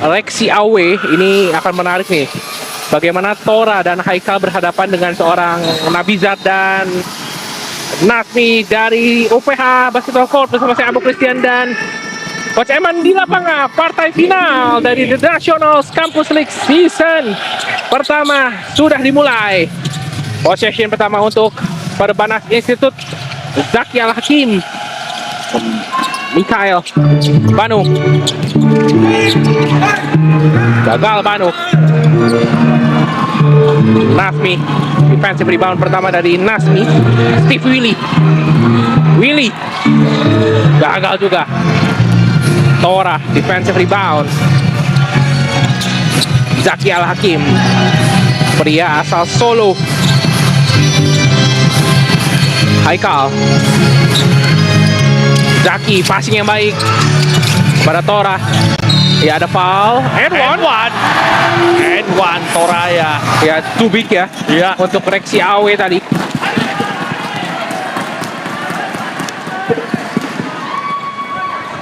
Rexy Awe. Ini akan menarik nih. Bagaimana Tora dan Haikal berhadapan dengan seorang Nabizat dan Nasmi dari UPH Basketball Court bersama saya Abu Christian dan Coach Eman di lapangan. Partai final dari The Nationals Campus League season pertama sudah dimulai. Possession pertama untuk Perbanas Institute. Zaki Al-Hakim, Mikhail Banu, gagal Banu. Nasmi, defensive rebound pertama dari Nasmi. Steve Willy gagal juga. Tora, defensive rebound. Zaki Al-Hakim, pria asal Solo. Haikal, Zaki, passing yang baik pada Tora. Ya, ada foul. And one Tora ya. Ya, too big ya. Iya. Untuk Rexy Awe tadi.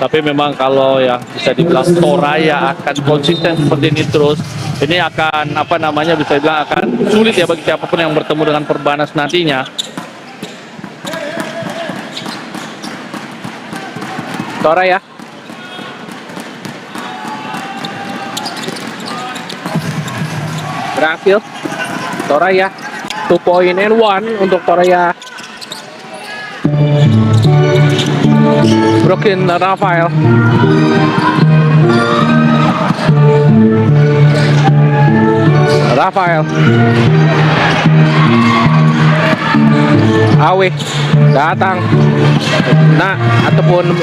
Tapi memang kalau ya bisa dibilang Toraya akan konsisten seperti ini terus, ini akan bisa dibilang akan sulit ya bagi siapapun yang bertemu dengan Perbanas nantinya. Tora ya. Berhasil. Tora ya. 2 point and 1 untuk Tora ya. Broken Rafael. Awe datang. Nah, ataupun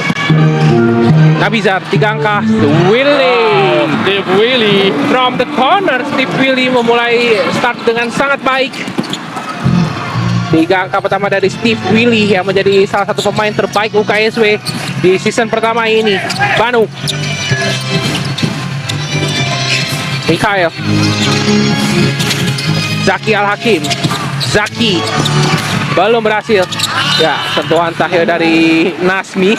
Nabizar 3 angka. Steve Willy From the corner, Steve Willy memulai start dengan sangat baik. 3 angka pertama dari Steve Willy yang menjadi salah satu pemain terbaik UKSW di season pertama ini. Banu, Mikhail, Zaki Al-Hakim. Zaki belum berhasil. Ya, sentuhan terakhir dari Nasmi.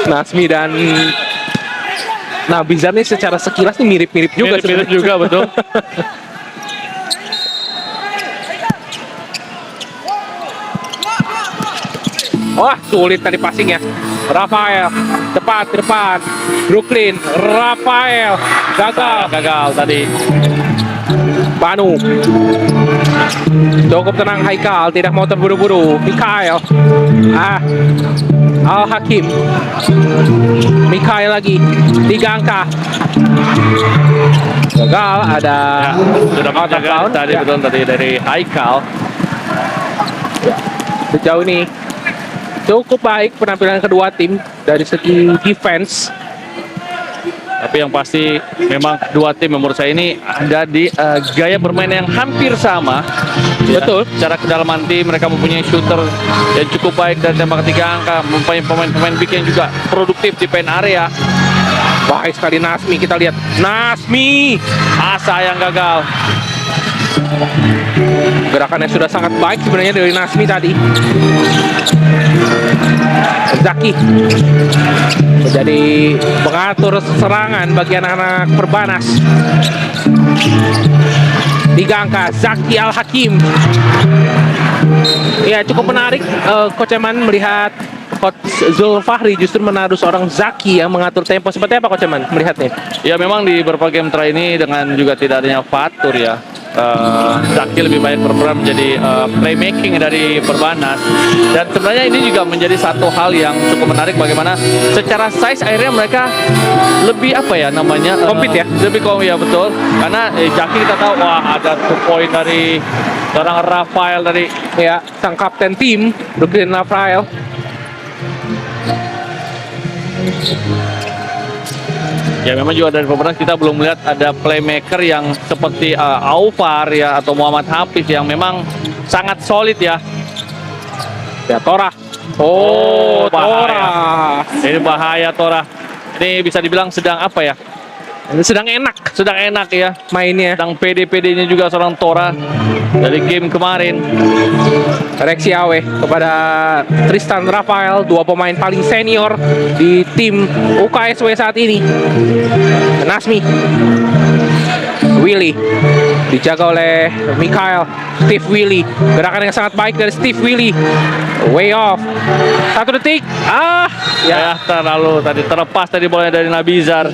Nasmi dan Nabizar nih secara sekilas nih mirip-mirip juga. mirip juga betul. Wah, sulit tadi passingnya. Rafael, tepat ke depan. Brooklyn, Rafael, gagal tadi. Banu, cukup tenang Haikal, tidak mau terburu-buru. Mikhail, Al-Hakim, Mikhail lagi, 3 angka. Gagal, ada Sudah menjaga tadi betul tadi dari Haikal. Sejauh ini cukup baik penampilan kedua tim dari segi defense. Tapi yang pasti memang dua tim menurut saya ini ada di gaya bermain yang hampir sama. Betul. Cara kedalaman tim, mereka mempunyai shooter yang cukup baik dan tembak 3 angka, mempunyai pemain-pemain big yang juga produktif di paint area. Baik sekali Nasmi, kita lihat Nasmi. Sayang gagal. Gerakannya sudah sangat baik sebenarnya dari Nasmi tadi. Zaki menjadi pengatur serangan bagi anak-anak Perbanas. 3 angka Zaki Al-Hakim. Ya, cukup menarik Coach Eman melihat Coach Zulfahri justru menaruh seorang Zaki yang mengatur tempo. Seperti apa Coach Eman melihatnya? Ya memang di beberapa game terakhir ini dengan juga tidak adanya Fatur ya, Zaki lebih banyak berperan menjadi playmaking dari Perbanas. Dan sebenarnya ini juga menjadi satu hal yang cukup menarik bagaimana secara size akhirnya mereka lebih compete ya? Lebih ya betul. Karena Zaki kita tahu ada 2 point dari seorang Rafael dari Ya, sang kapten tim Brooklyn Rafael. Ya memang juga dari Perbanas kita belum melihat ada playmaker yang seperti Aufar ya atau Muhammad Hafiz yang memang sangat solid ya. Ya, Tora. Bahaya. Ini bahaya Tora. Ini bisa dibilang sedang sedang enak sedang enak ya. mainnya. Sedang PD-PD-nya juga seorang Tora dari game kemarin. Reaksi Awe kepada Tristan Rafael, dua pemain paling senior di tim UKSW saat ini. Nasmi, Willy dijaga oleh Mikhail. Steve Willy, gerakan yang sangat baik dari Steve Willy. Way off. 1 detik. Ya, terlalu tadi terlepas tadi bolanya dari Nabizar.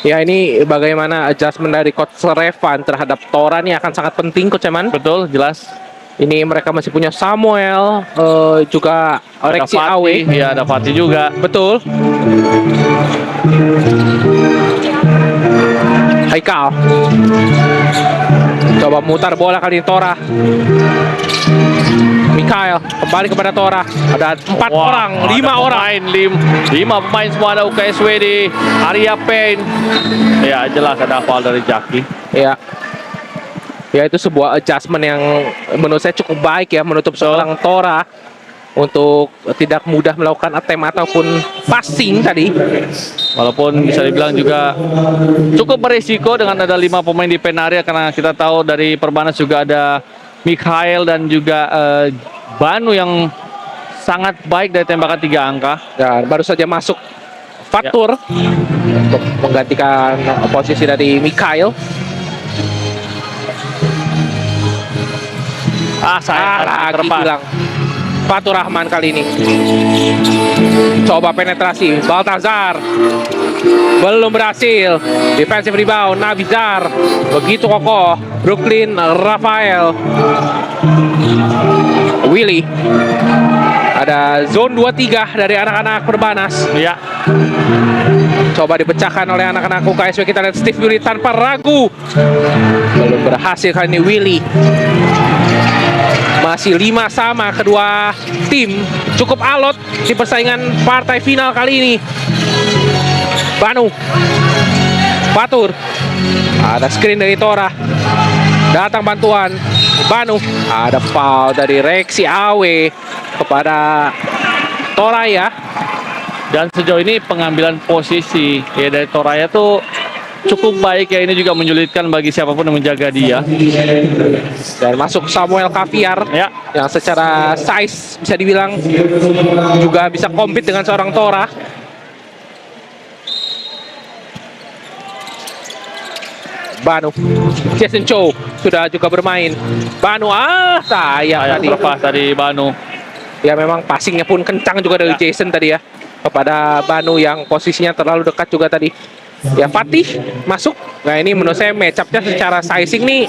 Ya, ini bagaimana adjustment dari Coach Revan terhadap Tora ini akan sangat penting, Coach Eman. Betul, jelas. Ini mereka masih punya Samuel, juga Ada Reaksi Fatih, Awe. ya ada Fatih juga. Betul. Haikal. Coba mutar bola kali ini Tora. Mikhail kembali kepada Tora. Ada 4 orang, 5 orang. 5 pemain semua ada UKSW di area paint. Ya, jelas ada foul dari Jaki. Ya. Ya, itu sebuah adjustment yang menurut saya cukup baik ya, menutup seorang Tora untuk tidak mudah melakukan attempt ataupun passing tadi. Walaupun bisa dibilang juga cukup beresiko dengan ada 5 pemain di pen area, karena kita tahu dari Perbanas juga ada Mikhail dan juga Banu yang sangat baik dari tembakan 3 angka. Dan baru saja masuk Fatur untuk menggantikan posisi dari Mikhail. Lagi terlepas. bilang Fatur Rahman kali ini. Coba penetrasi Baltazar, belum berhasil. Defensive rebound Nabizar, begitu kokoh. Brooklyn Rafael, Willy. Ada zone 2-3 dari anak-anak Perbanas. Ya, Coba dipecahkan oleh anak-anak UKSW. Kita lihat Steve Willy tanpa ragu. Belum berhasil kali ini Willy. Masih 5 sama kedua tim. Cukup alot di persaingan partai final kali ini. Banu, Fatur. Ada screen dari Tora. Datang bantuan Banu. Ada foul dari Reaksi Awe kepada Toraya. dan sejauh ini pengambilan posisi ya dari Toraya tuh cukup baik ya. Ini juga menyulitkan bagi siapapun yang menjaga dia. Dan masuk Samuel Kaviar Ya, yang secara size bisa dibilang juga bisa compete dengan seorang Tora. Banu, Jason Chow sudah juga bermain. Banu, sayang yang tadi. terlepas dari Banu. Ya, memang passingnya pun kencang juga dari Ya. Jason tadi ya, kepada Banu yang posisinya terlalu dekat juga tadi. Ya, Fatih masuk. Nah, ini menurut saya match up-nya secara sizing nih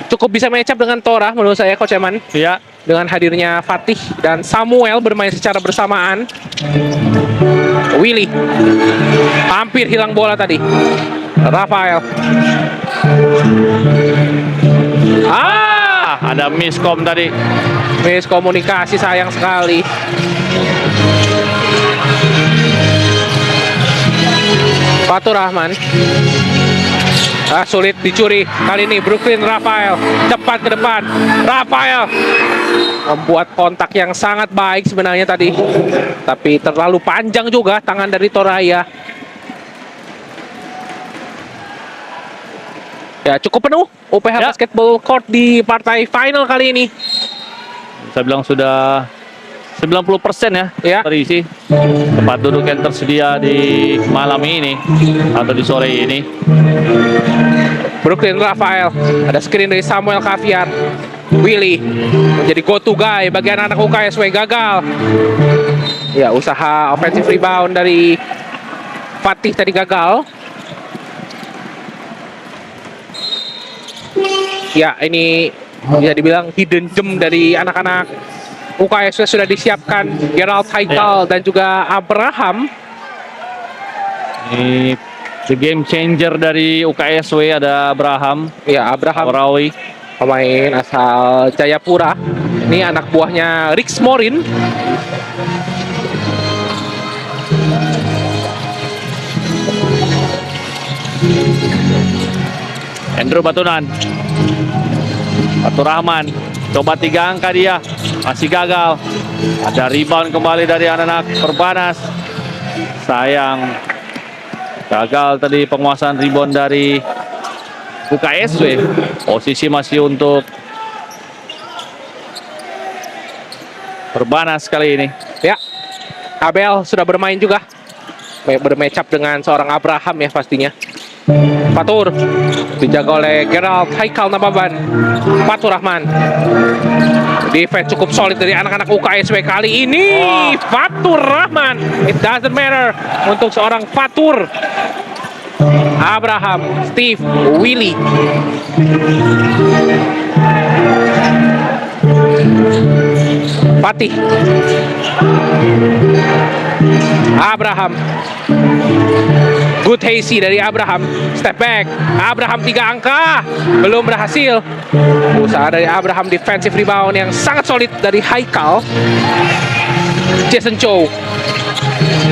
cukup bisa match up dengan Tora menurut saya, Coach Eman. Ya, Dengan hadirnya Fatih dan Samuel bermain secara bersamaan. Willy hampir hilang bola tadi. Rafael. ada miskom tadi. Miskomunikasi, sayang sekali. Fatur Rahman. Sulit dicuri kali ini. Brooklyn Rafael cepat ke depan. Rafael membuat kontak yang sangat baik sebenarnya tadi, tapi terlalu panjang juga tangan dari Toraya. Ya, cukup penuh UPH Ya. Basketball Court di partai final kali ini. Saya bilang sudah 90% ya, Ya. terisi. Tempat duduk yang tersedia di malam ini atau di sore ini. Brooklyn Rafael, ada screen dari Samuel Kaviar. Willy menjadi go to guy bagi anak UKSW, gagal. Ya, usaha offensive rebound dari Fatih tadi gagal. Ya, ini bisa dibilang hidden gem dari anak-anak UKSW sudah disiapkan. Gerald Haikal dan juga Abraham. Ini the game changer dari UKSW, ada Abraham Ya, Abraham Rawi. pemain asal Jayapura. Ini anak buahnya Rick Morin. Andrew Batunan, Fatur Rahman, coba 3 angka dia. masih gagal. Ada rebound kembali dari anak-anak Perbanas. Sayang, gagal tadi penguasaan rebound dari UKSW. Posisi masih untuk Perbanas kali ini. Ya, Abel sudah bermain juga. Bermatch up dengan seorang Abraham ya pastinya. Fatur dijaga oleh Gerald Haikal Nababan. Fatur Rahman. Defense cukup solid dari anak-anak UKSW kali ini. Fatur Rahman. It doesn't matter untuk seorang Fatur. Abraham, Steve, Willy. Fatih. Abraham. Good hazy dari Abraham. Step back. Abraham 3 angka. Belum berhasil. Usaha dari Abraham, defensive rebound yang sangat solid dari Haikal. Jason Chow.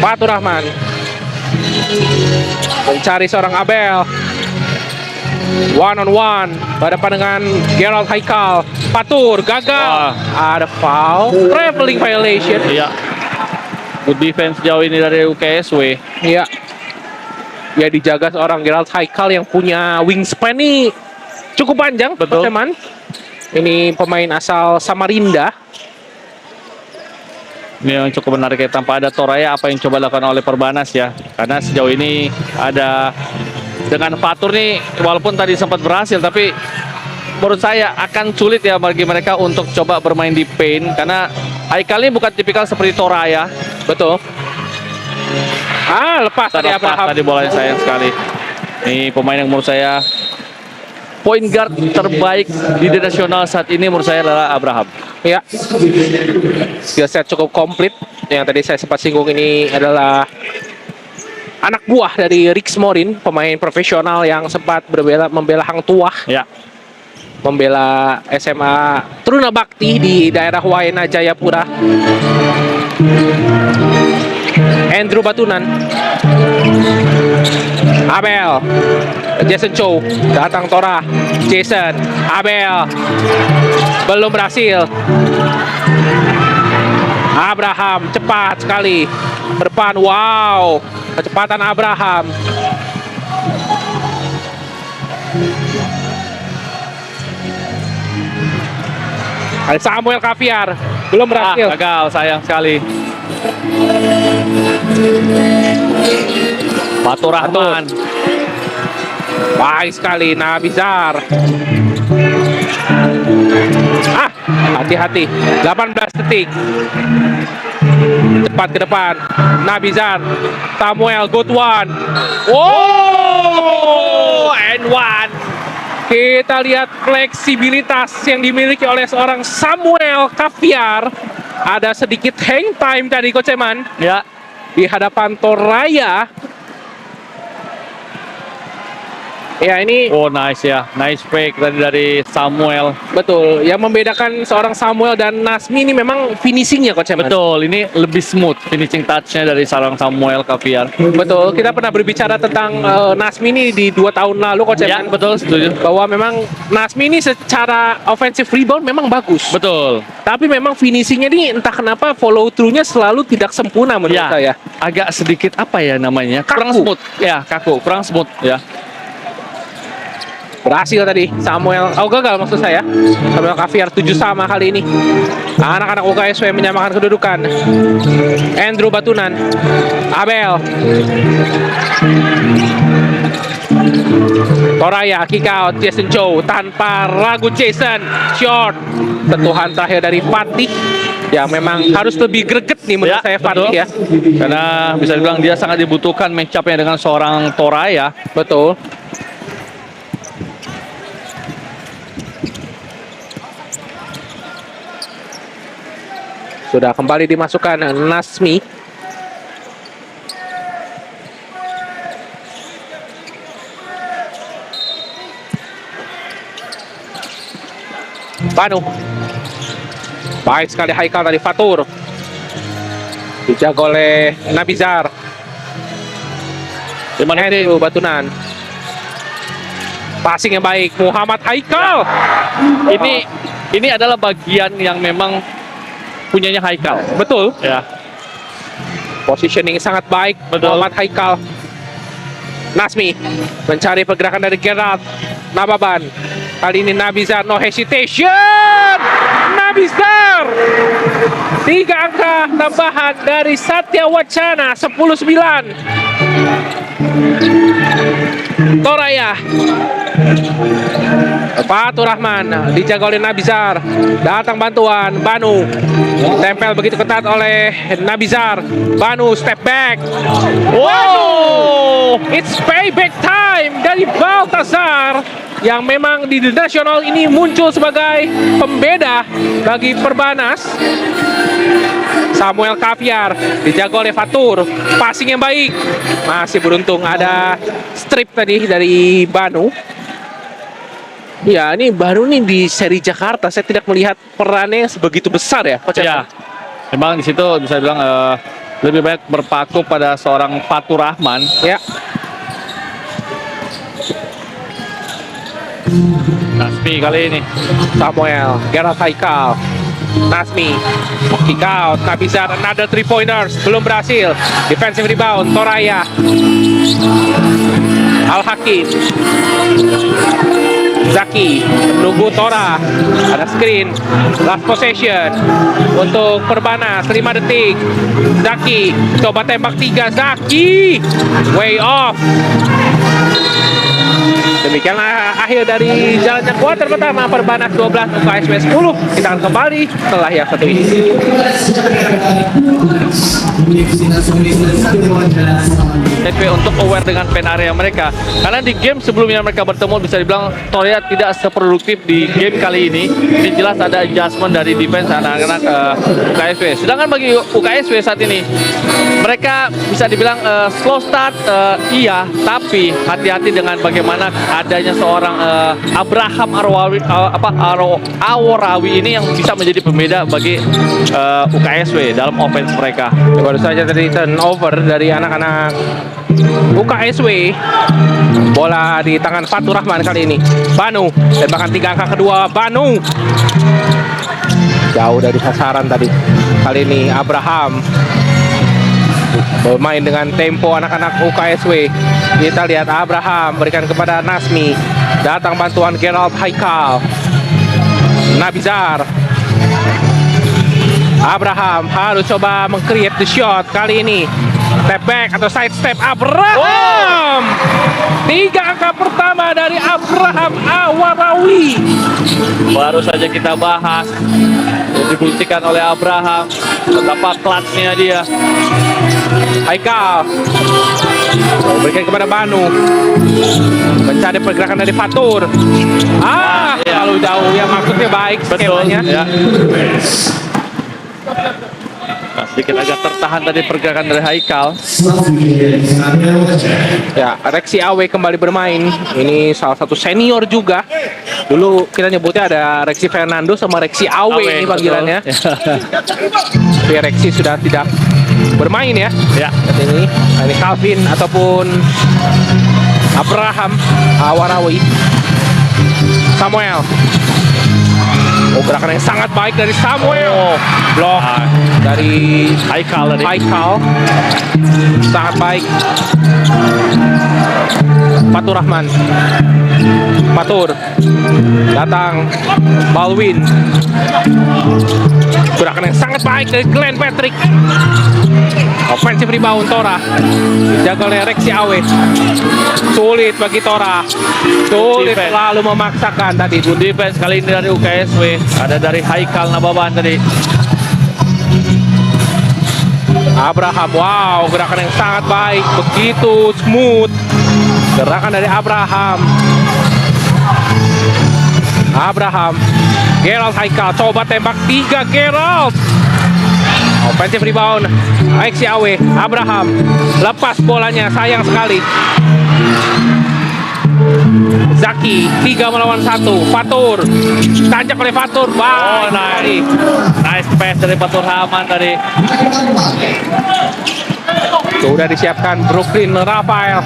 Fatur Rahman. Mencari seorang Abel. One on one. Berhadapan dengan Gerald Haikal. Fatur gagal. Ada foul. Traveling violation. Iya. Good defense jauh ini dari UKSW. Iya. Ya dijaga seorang Gerald Haikal yang punya wingspan nih cukup panjang. Betul. Teman. Ini pemain asal Samarinda. Ini yang cukup menarik ya, tanpa ada Toraya apa yang coba dilakukan oleh Perbanas ya. Karena sejauh ini ada dengan Fatur nih, walaupun tadi sempat berhasil, tapi menurut saya akan sulit ya bagi mereka untuk coba bermain di paint. Karena Haikal ini bukan tipikal seperti Toraya. Betul. Lepas tadi Abraham. Tadi bolanya sayang sekali. Ini pemain yang menurut saya point guard terbaik di nasional saat ini menurut saya adalah Abraham. Ya, skill set cukup komplit. Yang tadi saya sempat singgung ini adalah anak buah dari Rix Morin, pemain profesional yang sempat membela Hang Tuah, Ya. membela SMA Truna Bakti di daerah Waena Jayapura. Andrew Batunan. Abel. Jason Chow. Datang Tora. Jason. Abel. Belum berhasil. Abraham. Cepat sekali. Depan. Wow. Kecepatan Abraham. Ada Samuel Kaviar. Belum berhasil. Gagal, sayang sekali. Fatur Rahman. Baik sekali Nabizar. Hati-hati. 18 detik. Cepat ke depan. Nabizar. Samuel good one. And one. Kita lihat fleksibilitas yang dimiliki oleh seorang Samuel Kaviar. Ada sedikit hang time tadi Coach Eman. Ya. Di hadapan Toraya. Ya ini Nice ya. Nice fake tadi dari Samuel. betul. Yang membedakan seorang Samuel dan Nasmi ini memang finishingnya Coach Eman. Betul, ini lebih smooth finishing touch-nya dari seorang Samuel Kaviar. Betul. Kita pernah berbicara tentang Nasmi ini di 2 tahun lalu Coach Ya, Eman. betul, setuju. Bahwa memang Nasmi ini secara offensive rebound memang bagus. Betul. Tapi memang finishingnya ini entah kenapa follow through-nya selalu tidak sempurna menurut Ya, saya. agak sedikit apa ya namanya? Kurang Kaku. smooth. Ya, kaku, kurang smooth ya. Berhasil tadi Samuel. Gagal maksud saya. Samuel Kaviar 7 sama kali ini. Anak-anak UKSW menyamakan kedudukan. Andrew Batunan. Abel. Toraya kick out. Jason Chow tanpa ragu. Jason short. Sentuhan terakhir dari Fatih yang memang harus lebih greget nih menurut saya betul. Fatih ya. Karena bisa dibilang dia sangat dibutuhkan match up-nya dengan seorang Toraya. Betul. Sudah kembali dimasukkan Nasmi. Banu. Baik sekali Haikal tadi Fatur. Dijaga oleh Nabizar. Andrew Batunan. Passing yang baik Muhammad Haikal. Ini adalah bagian yang memang punyanya Haikal. Betul. Ya. Positioning sangat baik. Betul. Muhammad Haikal. Nasmi mencari pergerakan dari Gerald Nababan. Kali ini Nabizar, no hesitation. Nabizar 3 angka tambahan dari Satya Wacana. 10-9. Toraya, Fatur Rahman dijaga oleh Nabizar. Datang bantuan Banu, tempel begitu ketat oleh Nabizar. Banu step back. Wow, it's payback time dari Baltasar yang memang di nasional ini muncul sebagai pembeda bagi Perbanas. Samuel Kaviar dijaga oleh Fatur, passing yang baik, masih beruntung ada strip tadi dari Banu. Ya, ini Banu nih di seri Jakarta saya tidak melihat perannya sebegitu besar ya, Coach. Ya. Memang di situ bisa bilang lebih banyak berpaku pada seorang Fatur Rahman. Ya. Nasmi kali ini. Samuel, Gerald Haikal, Nasmi, kick out, Nabizar, another 3-pointers, belum berhasil. Defensive rebound, Toraya, Al-Hakim, Zaki, menunggu Tora, ada screen, last possession untuk Perbanas, 5 detik. Zaki, coba tembak 3, Zaki, way off. Demikianlah akhir dari jalannya kuarter pertama Perbanas 12 UKSW 10. Kita akan kembali setelah yang satu ini. TP untuk aware dengan pen area mereka, karena di game sebelumnya mereka bertemu bisa dibilang Toraya tidak seproduktif di game kali ini. Ini jelas ada adjustment dari defense anak-anak UKSW. Sedangkan bagi UKSW saat ini mereka bisa dibilang slow start, iya, tapi hati-hati dengan bagaimana adanya seorang Abraham Aworawi ini yang bisa menjadi pembeda bagi UKSW dalam offense mereka. Baru saja tadi turnover dari anak-anak UKSW. Bola di tangan Fatur Rahman kali ini. Banu, tembakan 3 angka kedua Banu. Jauh dari sasaran tadi. Kali ini Abraham bermain dengan tempo anak-anak UKSW. Kita lihat Abraham berikan kepada Nasmi. Datang bantuan Gerald Haikal, Nabizar. Abraham harus coba meng-create the shot kali ini. Step back atau side step Abraham. 3 angka pertama dari Abraham Awarawi. Baru saja kita bahas, dibuktikan oleh Abraham betapa clutch-nya dia. Haikal berikan kepada Banu, mencari pergerakan dari Fatur. Terlalu jauh ya, maksudnya baik skemanya. Ya. Sedikit agak tertahan tadi pergerakan dari Haikal. Ya, Rexy Awe kembali bermain. Ini salah satu senior juga. Dulu kita nyebutnya ada Rexy Fernando sama Rexy Awe ini panggilannya. Tapi Rexy sudah tidak bermain ya. Ya. Ini Calvin ataupun Abraham Awarawi. Samuel. Gerakan yang sangat baik dari Samuel. Blok dari Haikal tadi. Haikal. Sangat baik. Fatur Rahman. Fatur. Datang Balwin. Gerakan yang sangat baik dari Glenn Patrick. Offensive rebound Tora. Dijaga oleh Rexy Awe. Sulit bagi Tora. Sulit selalu memaksakan tadi. Good defense kali ini dari UKSW. Ada dari Haikal Nababan tadi. Abraham, wow, gerakan yang sangat baik, begitu smooth. Gerakan dari Abraham. Gerald Haikal, coba tembak 3 Gerald. Offensive rebound, Rexy Awe. Abraham, lepas bolanya, sayang sekali. Zaki, 3 melawan 1. Fatur, tancap oleh Fatur. Oh, nice pass dari Fatur Rahman tadi. Sudah disiapkan Brooklyn Rafael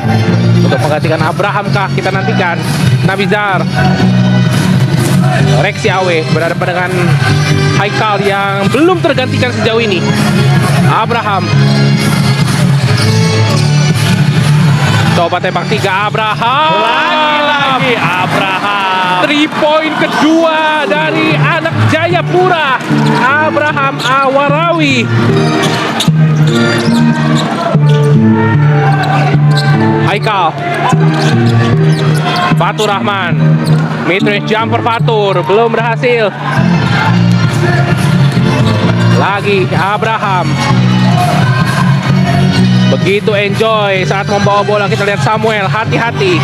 untuk menggantikan Abraham kah? Kita nantikan. Nabizar. Rexy Awe berhadapan dengan Haikal yang belum tergantikan sejauh ini. Abraham coba tembak 3, Abraham. Lagi-lagi Abraham. 3 point kedua dari anak Jayapura, Abraham Awarawi. Haikal, Fatur Rahman, mid-range jumper Fatur belum berhasil. Lagi Abraham, begitu enjoy saat membawa bola. Kita lihat Samuel, hati-hati.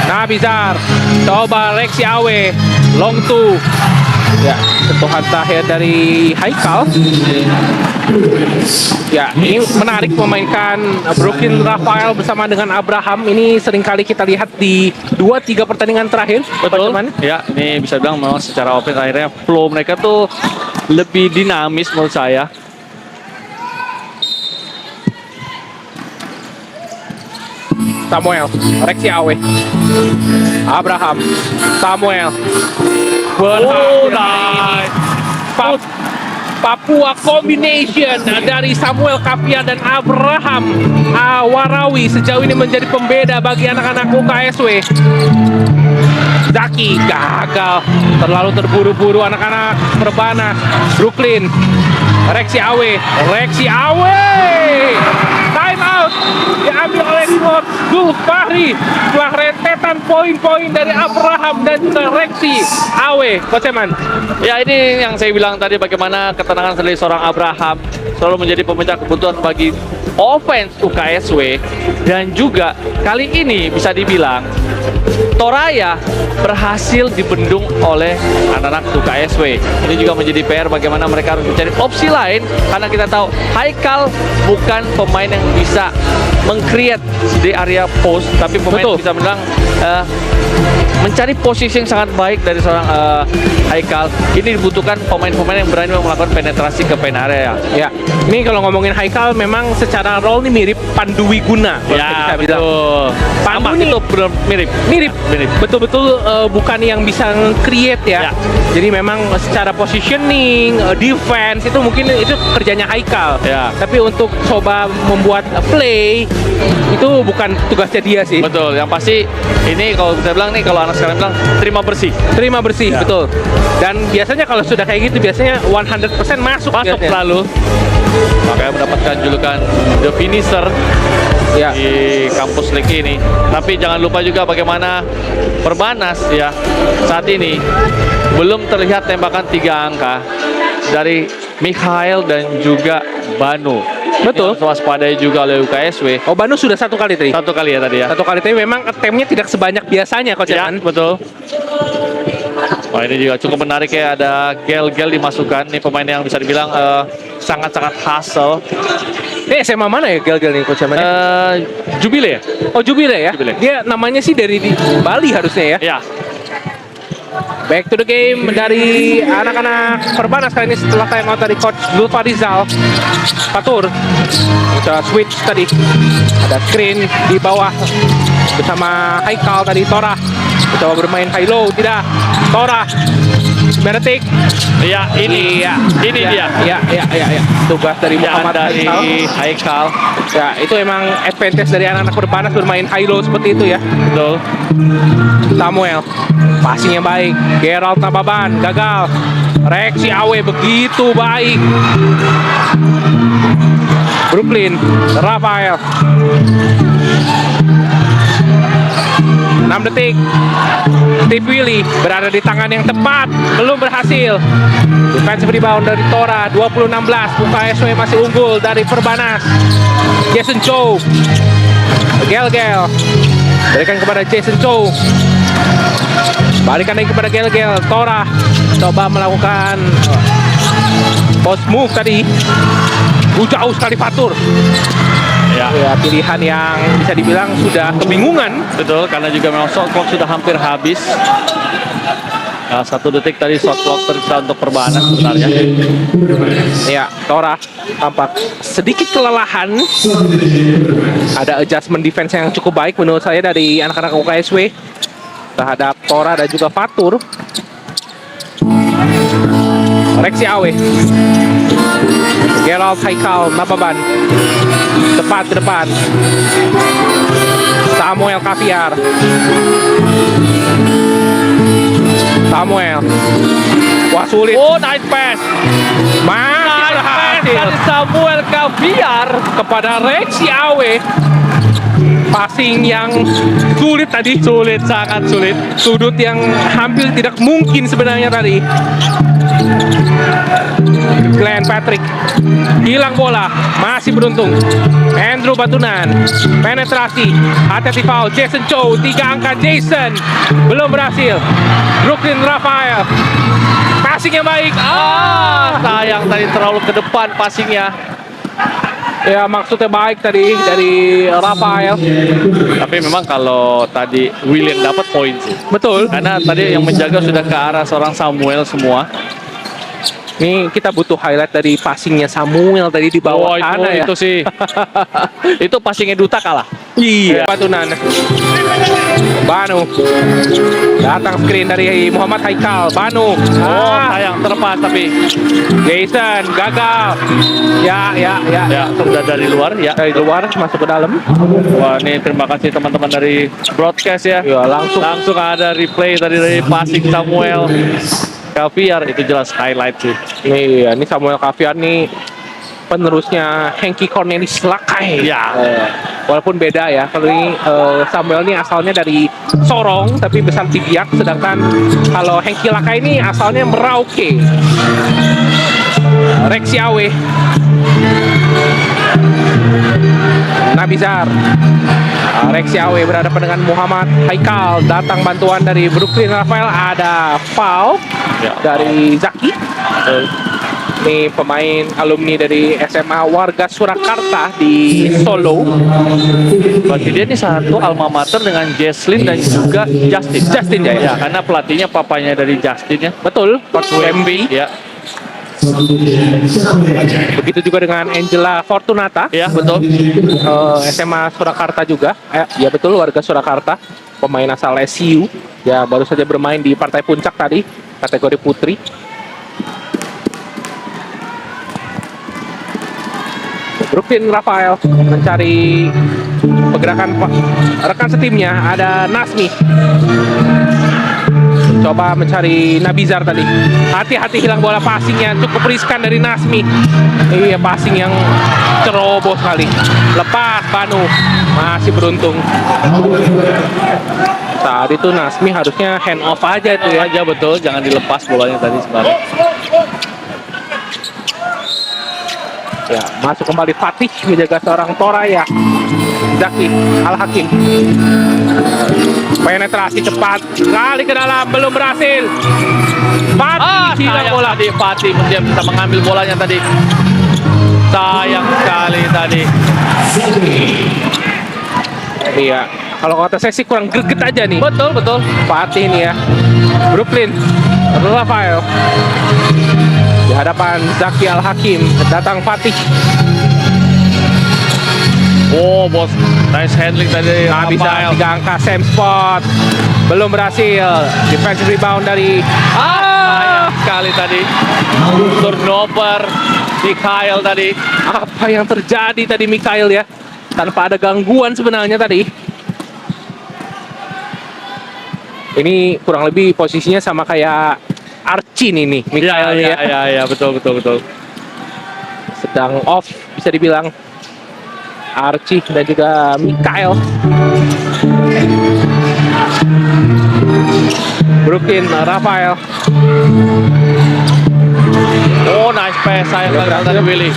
Nabizar, coba Rexy Awe, long two. Ya, sentuhan terakhir dari Haikal. Ya, ini menarik memainkan Brooklyn Rafael bersama dengan Abraham. Ini seringkali kita lihat di 2-3 pertandingan terakhir. Betul. Bagaimana? Ya, ini bisa bilang memang secara offense akhirnya flow mereka tuh lebih dinamis menurut saya. Samuel, Rexy Awe, Abraham, Samuel. Oh, nice. Papua combination dari Samuel Kapia dan Abraham Awarawi sejauh ini menjadi pembeda bagi anak-anak UKSW. Zaki gagal, terlalu terburu-buru anak-anak Perbanas. Brooklyn, Rexy Awe, time out diambil oleh Timur Zulfahri setelah rentetan poin-poin dari Abraham dan juga Rexy Awe. Coach Eman. Ya, ini yang saya bilang tadi, bagaimana ketenangan dari seorang Abraham selalu menjadi pemecah kebutuhan bagi offense UKSW. Dan juga kali ini bisa dibilang Toraya berhasil dibendung oleh anak-anak UKSW. Ini juga menjadi PR bagaimana mereka harus mencari opsi lain, karena kita tahu Haikal bukan pemain yang bisa meng-create di area post, tapi pemain yang bisa bilang mencari posisi yang sangat baik dari seorang Haikal. Ini dibutuhkan pemain-pemain yang berani melakukan penetrasi ke paint area. Ya, ini kalau ngomongin Haikal memang secara role ini mirip Pandu Wiguna. Ya, betul. Sama Pandu itu benar mirip. Betul-betul bukan yang bisa nge-create ya. Ya. Jadi memang secara positioning, defense itu mungkin itu kerjanya Haikal. Ya. Tapi untuk coba membuat play itu bukan tugasnya dia sih. Betul. Yang pasti ini kalau kita bilang nih, kalau anak sekarang bilang terima bersih. Terima bersih, Ya. betul. Dan biasanya kalau sudah kayak gitu biasanya 100% masuk biasanya. Lalu makanya mendapatkan julukan The Finisher Ya. di kampus League ini. Tapi jangan lupa juga bagaimana Perbanas ya saat ini belum terlihat tembakan 3 angka dari Mikhail dan juga Banu. Betul. Ini harus waspadai juga oleh UKSW. Oh, Banu sudah 1 kali tadi. 1 kali ya tadi ya. 1 kali tapi memang attempt-nya tidak sebanyak biasanya Coach Ya, Eman. betul. Wah, ini juga cukup menarik ya, ada Gel dimasukkan. Ini pemain yang bisa dibilang sangat-sangat hustle. Ini SMA mana ya Gel nih Coach Eman? Jubile ya? Oh, Jubile ya? Jubile. Dia namanya sih dari di Bali harusnya ya. Ya. Back to the game dari anak-anak Perbanas kali ini setelah time out dari Coach Zulfarizal. Fatur kita switch tadi, ada screen di bawah bersama Haikal tadi. Tora coba bermain high low, tidak. Tora 9 detik. Ya, ini dia. Ya. Tugas dari Jangan Muhammad dari Haikal. Ya, itu emang advantage dari anak-anak Perbanas bermain high low seperti itu ya. Betul. Samuel, passing yang baik. Gerald Nababan gagal. Rexy Awe begitu baik. Brooklyn Rafael 6 detik. Steve Willy berada di tangan yang tepat, belum berhasil. Defensive rebound dari Tora 20-16. UKSW masih unggul dari Perbanas. Jason Chow, Gel berikan kepada Jason Chow, balikan lagi kepada Gel. Tora coba melakukan post move tadi. Jauh sekali Fatur. Ya, pilihan yang bisa dibilang sudah kebingungan. Betul, karena juga memang shot clock sudah hampir habis. 1 detik tadi shot clock tersisa untuk Perbanas sebenarnya. Ya, Tora tampak sedikit kelelahan. Ada adjustment defense yang cukup baik menurut saya dari anak-anak UKSW terhadap Tora dan juga Fatur. Rexy Awe. Gerald Haikal Nababan. Tepat ke depan. Samuel Caviar. Samuel. Wah sulit. Oh, nice pass. Masih berhasil Dari Samuel Caviar. kepada Rexy Awe. Passing yang sulit tadi. Sulit, sangat sulit. Sudut yang hampir tidak mungkin sebenarnya tadi. Glenn Patrick hilang bola, masih beruntung. Andrew Batunan penetrasi, hati-hati foul. Jason Chow, 3 angka Jason belum berhasil. Brooklyn Raphael, passing yang baik. Sayang tadi terlalu ke depan passingnya. Ya maksudnya baik tadi dari Raphael. Tapi memang kalau tadi William dapat poin sih. Betul. Karena tadi yang menjaga sudah ke arah seorang Samuel semua. Nih kita butuh highlight dari passingnya Samuel tadi di bawah sana ya. Itu sih. Itu passingnya Duta kalah. Iya. Batunan. Banu. Datang screen dari Muhammad Haikal. Banu. Sayang terlepas tapi Jason gagal. Ya. sudah dari luar ya. Dari luar masuk ke dalam. Wah, ini terima kasih teman-teman dari broadcast ya. Ya langsung ada replay tadi dari passing Samuel Caviar, itu jelas highlight sih. Iya, ini Samuel Caviar nih penerusnya Hengki Cornelis Lakai. Ya. Walaupun beda ya. Kalau ini Samuel ini asalnya dari Sorong tapi besar di Biak, sedangkan kalau Hengki Lakai ini asalnya Merauke. Rexy Awe. Nabizar. Rexy Awe berhadapan dengan Muhammad Haikal. Datang bantuan dari Brooklyn Raphael. Ada foul dari Zaki. Ini pemain alumni dari SMA Warga Surakarta di Solo. Berarti dia ini satu alma mater dengan Jesslyn dan juga Justin ya. Karena pelatihnya papanya dari Justin ya. Betul, Coach Wemby. Ya. Begitu juga dengan Angela Fortunata. Ya, betul. SMA Surakarta juga. Ya betul, warga Surakarta. Pemain asal SCU. Ya baru saja bermain di partai puncak tadi, kategori putri. Brooklyn Raphael mencari pergerakan rekan setimnya. Ada Nasmi. Coba mencari Nabizar tadi. Hati-hati hilang bola, passingnya cukup riskan dari Nasmi. Iya, passing yang ceroboh sekali. Lepas Banu, masih beruntung. Saat itu Nasmi harusnya hand off aja itu ya. Aja betul, jangan dilepas bolanya tadi sebenarnya. Ya, masuk kembali Fatih menjaga seorang Toraya. Zaki Al-Hakim. Penetrasi cepat kali ke dalam, belum berhasil. Fatih hilang bola. Tadi Fatih dia bisa mengambil bolanya tadi. Sayang sekali tadi. Iya, kalau kata saya sih kurang greget aja nih. Betul. Fatih nih ya. Brooklyn Raphael di hadapan Zaki Al-Hakim. Datang Fatih. Oh, bos. Nice handling tadi. Bisa 3 angka Sam Spot. Belum berhasil. Defensive rebound dari Sayang sekali tadi. Turnover Mikhail tadi. apa yang terjadi tadi Mikhail ya. Tanpa ada gangguan sebenarnya tadi. Ini kurang lebih posisinya sama kayak Archie nih Mikhail ya. Ya, betul. Sedang off bisa dibilang. Archie dan juga Mikhail. Brooklyn Raphael. Oh, nice pass. Sayang gagal dari Willy.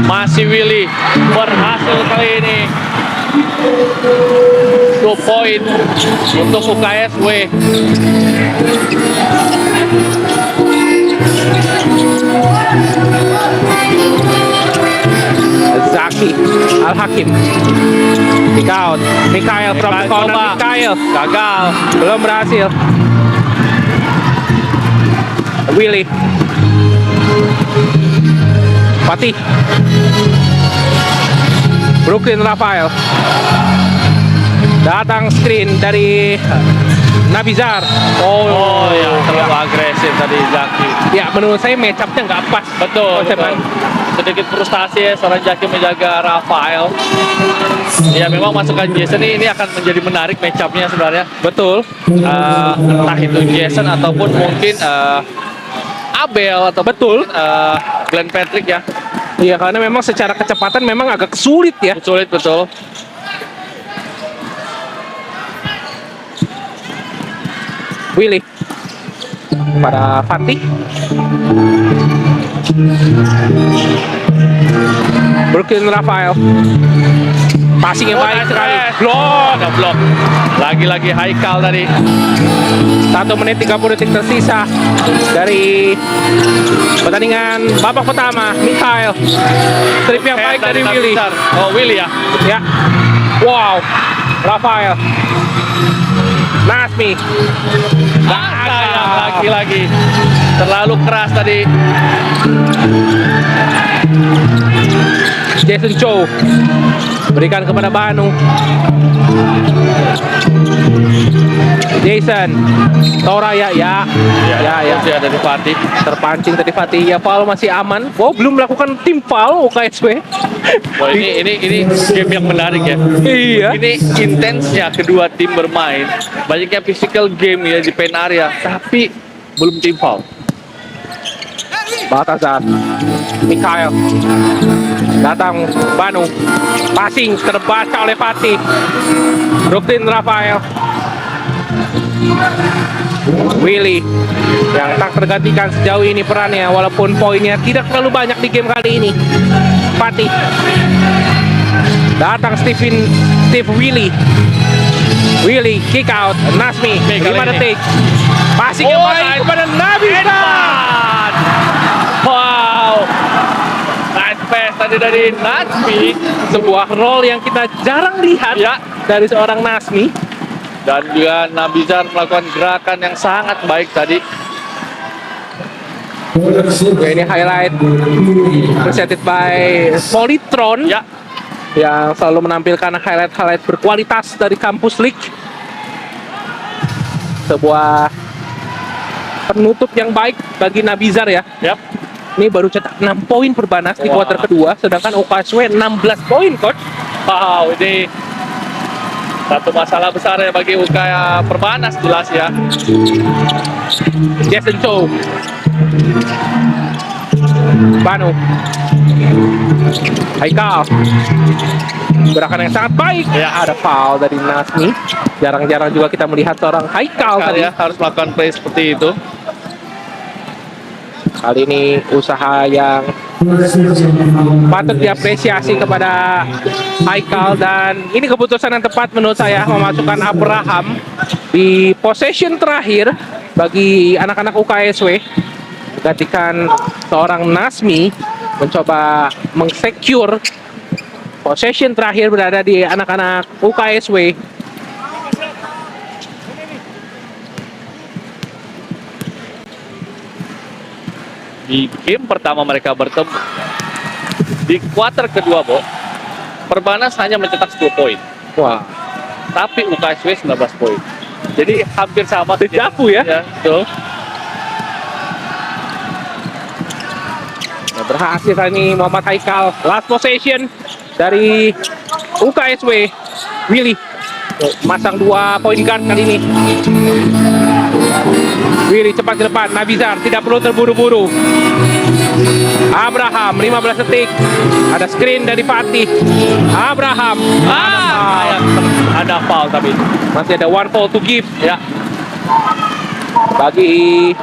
Masih Willy berhasil kali ini. 2 poin untuk UKSW. Zaki Al-Hakim. Kick out. Mikhail from the corner. Mikhail gagal. Belum berhasil. Willy. Fatih. Brooklyn Raphael. Datang screen dari Nabizar. Oh ya, terlalu agresif tadi Zaki. Ya, menurut saya match up-nya nggak pas. Betul, Konsepnya. sedikit frustasi ya seorang Jaki menjaga Rafael. Ya memang masukan Jason ini akan menjadi menarik match up-nya sebenarnya. Betul. Entah itu Jason ataupun mungkin Abel atau Betul. Glenn Patrick ya. Iya, karena memang secara kecepatan memang agak sulit ya. Sulit betul. Willy pada Fatih. Brooklyn Rafael. Passing yang baik sekali. Blok, ada blok. Lagi-lagi Haikal tadi. 1 menit 30 detik tersisa dari pertandingan babak pertama. Mikhail. Strip yang baik dari Willy. Oh, Willy ya. Ya. Wow. Rafael. Nasmi. Sayang lagi-lagi. Terlalu keras tadi. Jason Chow berikan kepada Banu. Jason Tora ya. Masih ada di Fatih. Terpancing tadi Fatih. Ya, foul masih aman. Oh, belum melakukan tim foul UKSW. Wah, ini game yang menarik ya. Iya. Ini intensnya kedua tim bermain. Banyaknya physical game ya di paint area, tapi belum tim foul. Baltazar. Mikhail. Datang Banu. Passing terbaca oleh Fatih. Brooklyn Rafael. Willy yang tak tergantikan sejauh ini perannya, walaupun poinnya tidak terlalu banyak di game kali ini. Fatih. Datang Steve Willy. Willy kick out. Nasmi 5 detik. Passing yang baik kepada Nabizar. Wow. Nice pass tadi dari Nasmi. Sebuah role yang kita jarang lihat Ya. dari seorang Nasmi. Dan juga Nabizar melakukan gerakan yang sangat baik tadi. Ya, ini highlight presented by Polytron Ya. yang selalu menampilkan highlight berkualitas dari Kampus League. Sebuah penutup yang baik bagi Nabizar ya. Yap. Ini baru cetak 6 poin Perbanas di kuarter kedua, sedangkan UKSW 16 poin, coach. Wow, ini satu masalah besar ya bagi UK Perbanas jelas ya. Jason Chow. Banu. Haikal. Gerakan yang sangat baik. Ya. Ada foul dari Nasmi. Jarang-jarang juga kita melihat seorang Haikal tadi. Ya, harus melakukan play seperti itu. Kali ini usaha yang patut diapresiasi kepada Haikal, dan ini keputusan yang tepat menurut saya memasukkan Abraham di possession terakhir bagi anak-anak UKSW, menggantikan seorang Nasmi mencoba mengsecure possession terakhir berada di anak-anak UKSW. Di game pertama mereka bertemu, di kuarter kedua, Perbanas hanya mencetak 10 poin. Wah, Tapi UKSW 19 poin. Jadi hampir sama. Dejavu ya. Ya, betul. Ya, berhasil kali ini Muhammad Haikal. Last possession dari UKSW. Willy masang 2 point guard kali ini. Willy cepat ke depan. Nabizar tidak perlu terburu-buru. Abraham 15 detik. Ada screen dari Fatih. Abraham. Ada foul tapi Masih ada 1 foul to give ya. bagi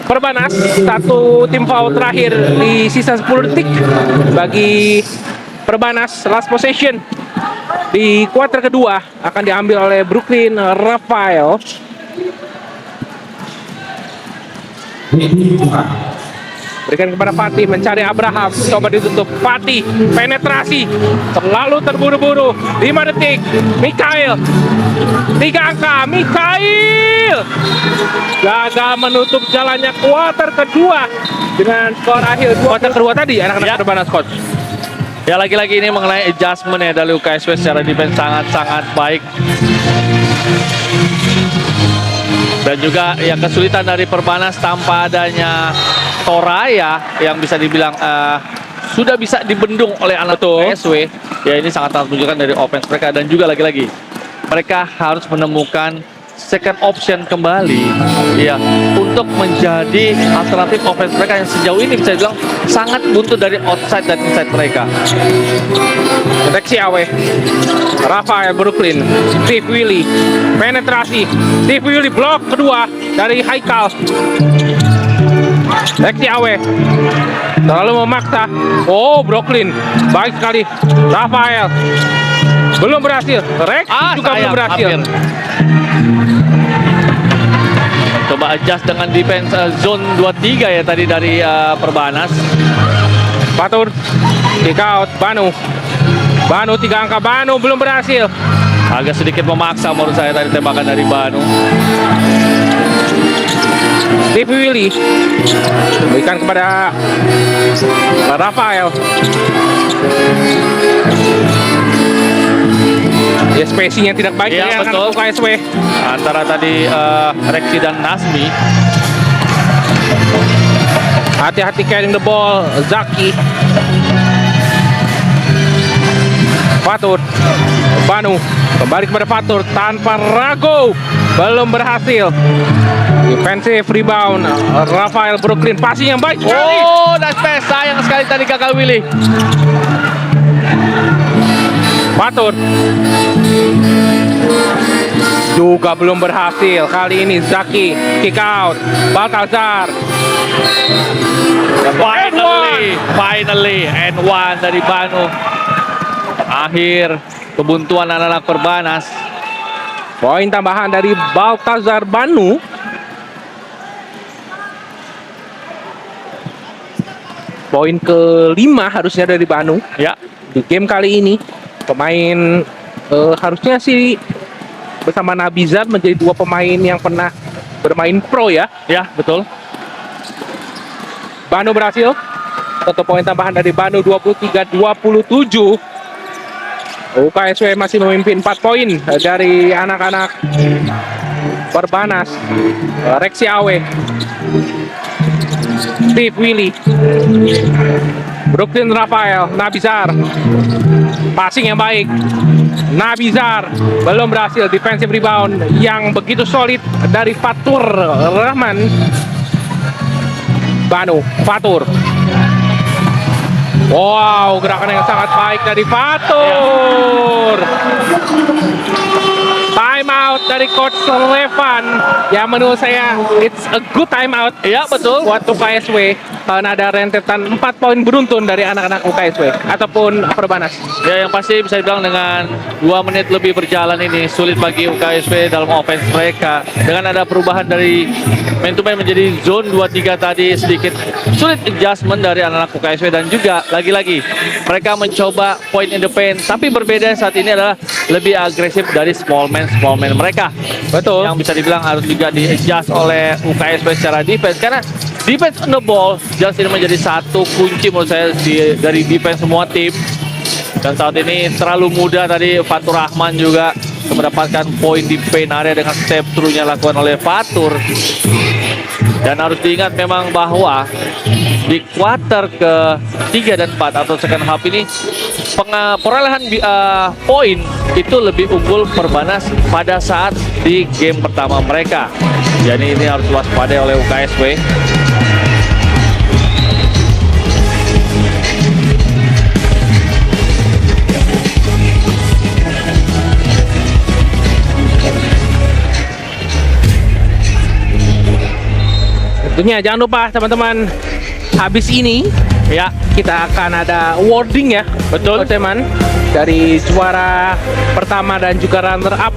Perbanas. 1 tim foul terakhir di sisa 10 detik bagi Perbanas. Last possession di kuarter kedua akan diambil oleh Brooklyn Rafael. Berikan kepada Fatih, mencari Abraham, coba ditutup. Fatih penetrasi, terlalu terburu-buru. 5 detik. Mikhail 3 angka. Mikhail gagal menutup jalannya kuarter kedua dengan skor akhir kuarter kedua tadi. Anak-anak Perbanas, coach. Ya, lagi-lagi ini mengenai adjustment ya dari UKSW secara defense sangat-sangat baik. Dan juga yang kesulitan dari Perbanas tanpa adanya Toraya yang bisa dibilang sudah bisa dibendung oleh anak PSW. Ya ini sangat menunjukkan dari offense mereka. Dan juga lagi-lagi mereka harus menemukan second option kembali ya untuk menjadi alternatif offense mereka yang sejauh ini bisa dibilang sangat buntu dari outside dan inside mereka. Deteksi Awe, Rafael Brooklyn, Steve Willy, penetrasi, Steve Willy blok kedua dari Haikal. Deteksi Awe, terlalu memaksa. Oh, Brooklyn, baik sekali. Rafael, belum berhasil. Rex juga belum berhasil. Hampir. Coba adjust dengan defense zone 23 ya tadi dari Perbanas. Fatur, kick out, Banu 3 angka, Banu belum berhasil. Agak sedikit memaksa menurut saya tadi tembakan dari Banu. Steve Willy berikan kepada Rafael. Ya, spacing yang tidak baik Ya, dari betul. anak KSW. Antara tadi Rexy dan Nasmi. Hati-hati carrying the ball, Zaki. Fatur, Banu kembali kepada Fatur tanpa ragu, belum berhasil. Defensive rebound, Rafael Brooklyn, passing yang baik sekali. Oh, nice pass. Sayang sekali tadi Kakak Willy. Fatur juga belum berhasil. Kali ini Zaki kick out, Baltazar. Finally, and one dari Banu. Akhir kebuntuan anak-anak Perbanas. Poin tambahan dari Baltazar Banu. Poin kelima harusnya dari Banu Ya, di game kali ini. Pemain harusnya sih bersama Nabizar menjadi dua pemain yang pernah bermain pro ya. ya betul. Banu berhasil. Satu poin tambahan dari Banu, 23-27. UKSW masih memimpin 4 poin dari anak-anak Perbanas. Rexy Awe, Steve Willy, Brooklyn Rafael, Nabizar. Passing yang baik, Nabizar belum berhasil. Defensive rebound yang begitu solid dari Fatur Rahman. Banu, Fatur. Wow, gerakan yang sangat baik dari Fatur. Time out dari Coach Levan. Ya, menurut saya it's a good time out. Ya betul. Buat UKSW karena ada rentetan 4 poin beruntun dari anak-anak UKSW ataupun Perbanas. Ya yang pasti bisa dibilang dengan 2 menit lebih berjalan ini sulit bagi UKSW dalam offense mereka. Dengan ada perubahan dari man to man menjadi zone 23 tadi, sedikit sulit adjustment dari anak-anak UKSW. Dan juga lagi-lagi mereka mencoba point in the paint, tapi berbeda saat ini adalah lebih agresif dari small man mereka. Betul. Yang bisa dibilang harus juga di-adjust oleh UKSW secara defense, karena defense on the ball jelas ini menjadi satu kunci menurut saya dari defense semua tim. Dan saat ini terlalu mudah tadi Fatur Rahman juga mendapatkan poin di paint area dengan step through-nya lakukan oleh Fatur. Dan harus diingat memang bahwa di kuarter ke-3 dan 4 atau second half ini perolehan poin itu lebih unggul Perbanas pada saat di game pertama mereka. Jadi ini harus waspadai oleh UKSW. Tentunya jangan lupa teman-teman, habis ini Ya, kita akan ada awarding ya. betul. teman dari juara pertama dan juga runner up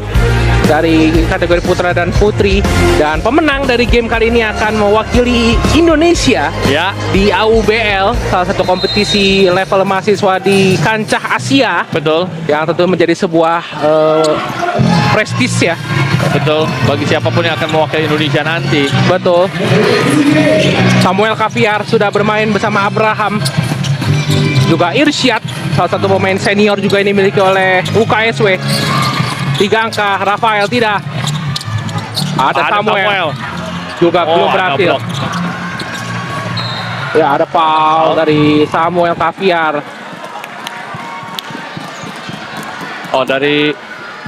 dari kategori putra dan putri, dan pemenang dari game kali ini akan mewakili Indonesia Ya, di AUBL, salah satu kompetisi level mahasiswa di kancah Asia betul. yang tentu menjadi sebuah prestis ya. Betul, bagi siapapun yang akan mewakili Indonesia nanti. Betul. Samuel Kaviar sudah bermain bersama Abraham, juga Irsyad, salah satu pemain senior juga ini dimiliki oleh UKSW. 3 angka, Rafael tidak. Ada Samuel. Juga Oh, belum ada berhasil. blok. Ya, ada foul dari Samuel Caviar. Oh, dari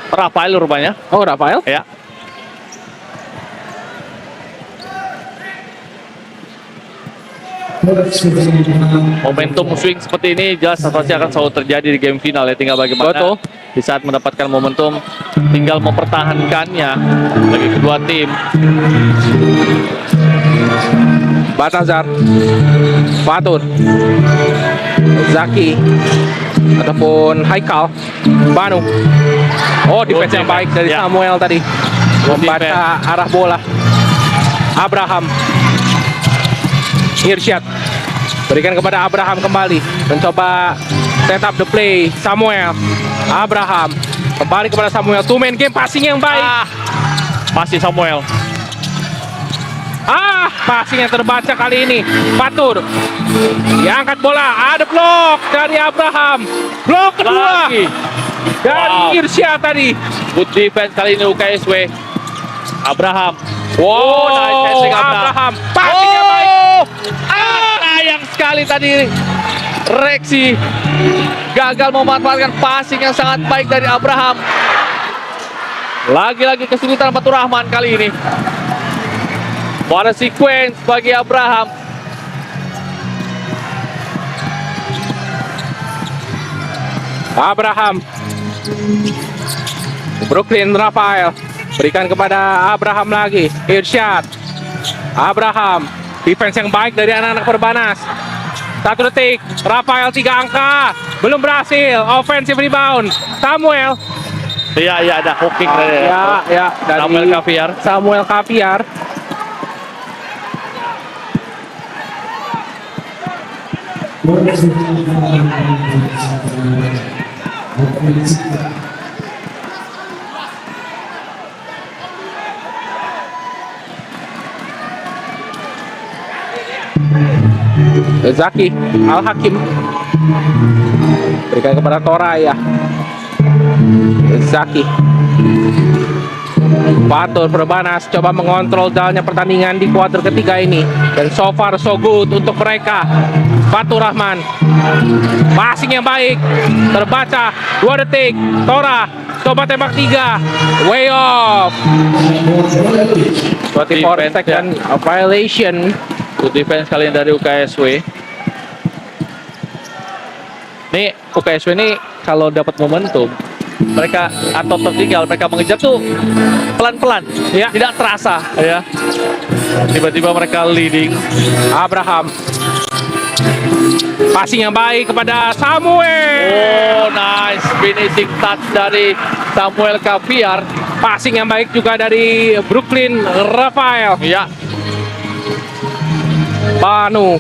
Rafael rupanya. Oh, Rafael. Ya. Momentum swing seperti ini jelas pasti akan selalu terjadi di game final ya. Tinggal bagaimana Betul. di saat mendapatkan momentum, tinggal mempertahankannya bagi kedua tim. Batazar, Fatur, Zaki, ataupun Haikal, Banu. Oh, defense yang baik dari Ya. Samuel tadi. Good Membaca arah bola. Abraham, Irsyad, berikan kepada Abraham kembali. Mencoba set up the play. Samuel, Abraham, kembali kepada Samuel. Two man game, passing yang baik. Masih Samuel. Passing yang terbaca kali ini. Fatur diangkat bola, ada blok dari Abraham. Blok kedua Lagi. dari Wow. Irsyad tadi. Good defense kali ini UKSW. Abraham. Wow, nice passing Abraham. Passing yang baik. Sayang sekali tadi Rexy gagal memanfaatkan passing yang sangat baik dari Abraham. Lagi-lagi kesulitan Fatur Rahman kali ini. What a sequence bagi Abraham. Abraham. Brooklyn Rafael. Berikan kepada Abraham lagi. Irsyad. Abraham. Defense yang baik dari anak-anak Perbanas. 1 detik. Rafael 3 angka. Belum berhasil. Offensive rebound. Samuel. Iya, ada hooking dari Ya, dari Samuel Caviar. Samuel Caviar. Zaki Al-Hakim berikan kepada Toraya. Zaki, Fatur Perbanas coba mengontrol jalannya pertandingan di kuarter ketiga ini, dan so far so good untuk mereka. Fatur Rahman, passing yang baik, terbaca. 2 detik. Tora coba tembak 3, way off. 24 second violation. Good defense kali ini dari UKSW. Nih UKSW ini kalau dapat momentum, mereka atau tertinggal, mereka mengejar tuh pelan-pelan, Ya. tidak terasa, ya. Tiba-tiba mereka leading. Abraham, passing yang baik kepada Samuel. Oh, nice finishing touch dari Samuel Caviar. Passing yang baik juga dari Brooklyn Rafael. Ya, Banu,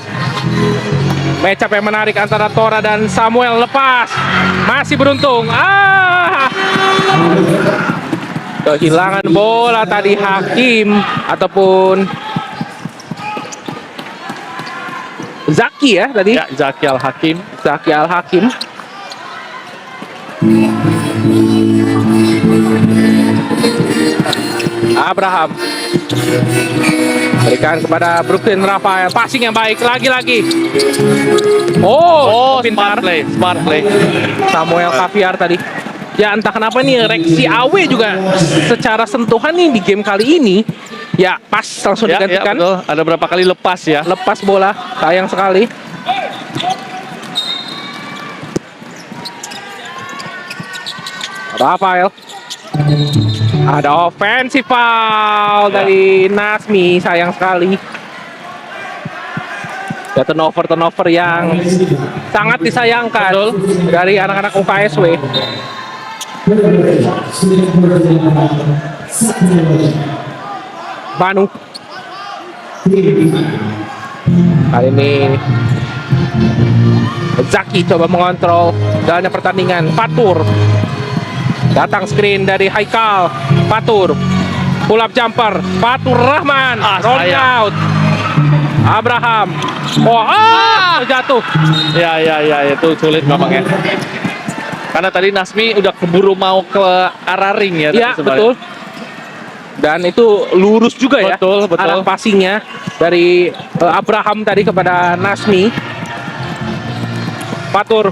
match up yang menarik antara Tora dan Samuel. Lepas, masih beruntung. Kehilangan bola tadi Hakim ataupun Zaki ya tadi. ya Zaki Al-Hakim. Zaki Al-Hakim. Abraham berikan kepada Brooklyn Rafael. Passing yang baik lagi-lagi. Oh, pintar. smart play. Samuel Caviar tadi. Ya entah kenapa nih Rexy Awe juga secara sentuhan nih di game kali ini ya pas langsung Ya, digantikan. betul. Ada berapa kali lepas ya? Lepas bola, sayang sekali. Rafael. Ada offensive foul dari Nasmi, sayang sekali. Ya, turnover yang sangat disayangkan dari anak-anak UKSW. Banu. Kali ini Zaki coba mengontrol jalannya pertandingan. Fatur. Datang screen dari Haikal. Fatur. Pull up jumper. Fatur Rahman. Rolling out. Abraham. Jatuh. Ya, itu sulit memang ya. Karena tadi Nasmi udah keburu mau ke arah ring ya. Ya, tadi sebenarnya. betul. Dan itu lurus juga ya. Betul, betul. Arah passingnya dari Abraham tadi kepada Nasmi. Fatur.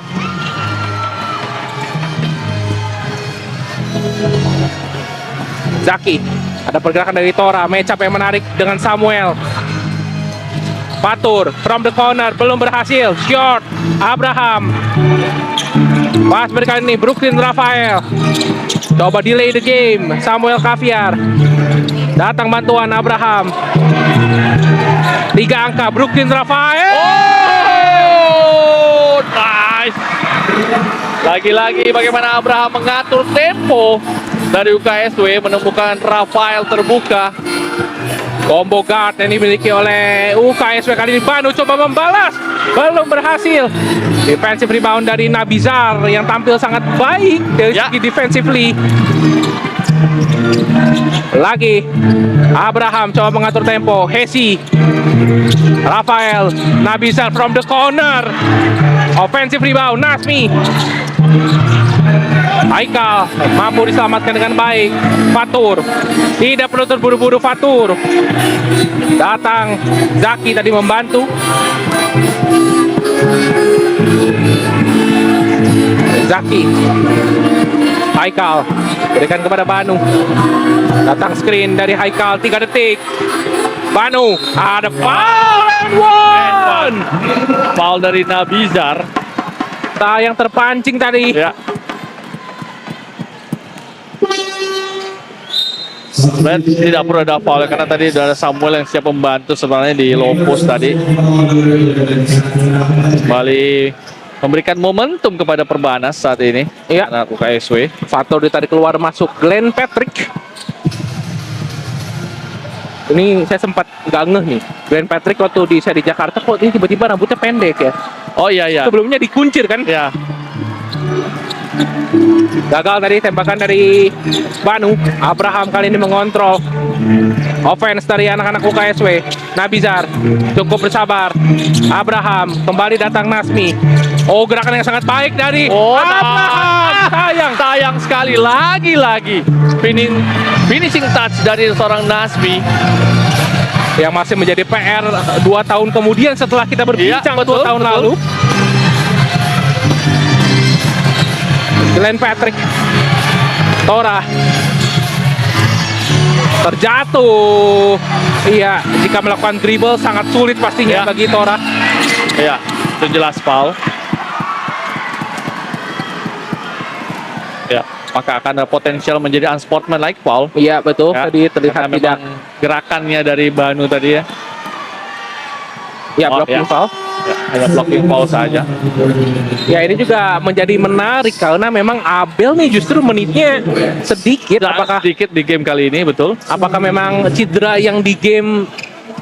Zaki. Ada pergerakan dari Tora. Match up yang menarik dengan Samuel. Fatur from the corner, belum berhasil. Short Abraham. Pas berkali ini Brooklyn Rafael. Coba delay the game. Samuel Kaviar. Datang bantuan Abraham. 3 angka Brooklyn Rafael. Oh, nice. Lagi-lagi bagaimana Abraham mengatur tempo dari UKSW, menemukan Rafael terbuka. Combo guard yang dimiliki oleh UKSW kali ini. Banu coba membalas, belum berhasil. Defensive rebound dari Nabizar yang tampil sangat baik dari segi defensively. Lagi Abraham coba mengatur tempo. Hesi, Rafael, Nabizar from the corner. Offensive rebound Nasmi. Haikal mampu diselamatkan dengan baik. Fatur tidak perlu terburu-buru. Fatur datang. Zaki tadi membantu. Zaki, Haikal berikan kepada Banu. Datang screen dari Haikal, 3 detik. Banu, ada foul and one. Foul dari Nabizar. Yang terpancing tadi. Ya. Sebenarnya tidak perlu ada foul karena tadi ada Samuel yang siap membantu sebenarnya di low post tadi. Kembali memberikan momentum kepada Perbanas saat ini. Iya. Anak UKSW. Fatur ditarik keluar masuk Glenn Patrick. Ini saya sempat nggak ngeh nih. Glenn Patrick waktu di Jakarta kok ini tiba-tiba rambutnya pendek ya. Oh iya iya. Sebelumnya dikuncir kan? Ya. Gagal tadi tembakan dari Banu. Abraham kali ini mengontrol offense dari anak-anak UKSW. Nabizar cukup bersabar. Abraham kembali datang Nasmi. Oh, gerakan yang sangat baik dari Abraham. Sayang sekali lagi-lagi finishing touch dari seorang Nasmi yang masih menjadi PR 2 tahun kemudian setelah kita berbincang 2 tahun lalu. Glenn Patrick, Tora terjatuh. Iya, jika melakukan dribble sangat sulit pastinya bagi Tora. Iya, itu jelas foul. Ya, maka akan ada potensial menjadi unsportsmanlike foul. Iya betul, Ya, tadi terlihat karena tidak. memang gerakannya dari Banu tadi ya. Ya, blocking foul. Ya, hanya blocking foul saja. Ya, ini juga menjadi menarik karena memang Abel nih justru menitnya sedikit. Apakah sedikit di game kali ini, betul? Apakah memang cedera yang di game,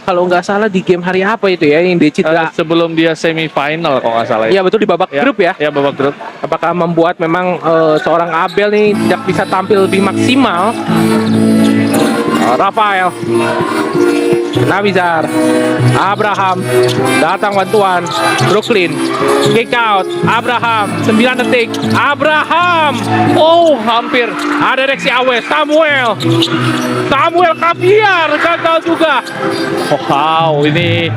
kalau nggak salah di game hari apa itu ya, yang dia cedera? Sebelum dia semifinal kalau nggak salah. Iya betul, di babak grup ya. Ya, babak grup. Apakah membuat memang seorang Abel nih tidak bisa tampil lebih maksimal? Rafael, Nabizar, Abraham, datang bantuan. Brooklyn, kick out. Abraham, 9 detik. Abraham, Oh, hampir. ada reaksi awe. Samuel Kaviar gagal juga. Wow, ini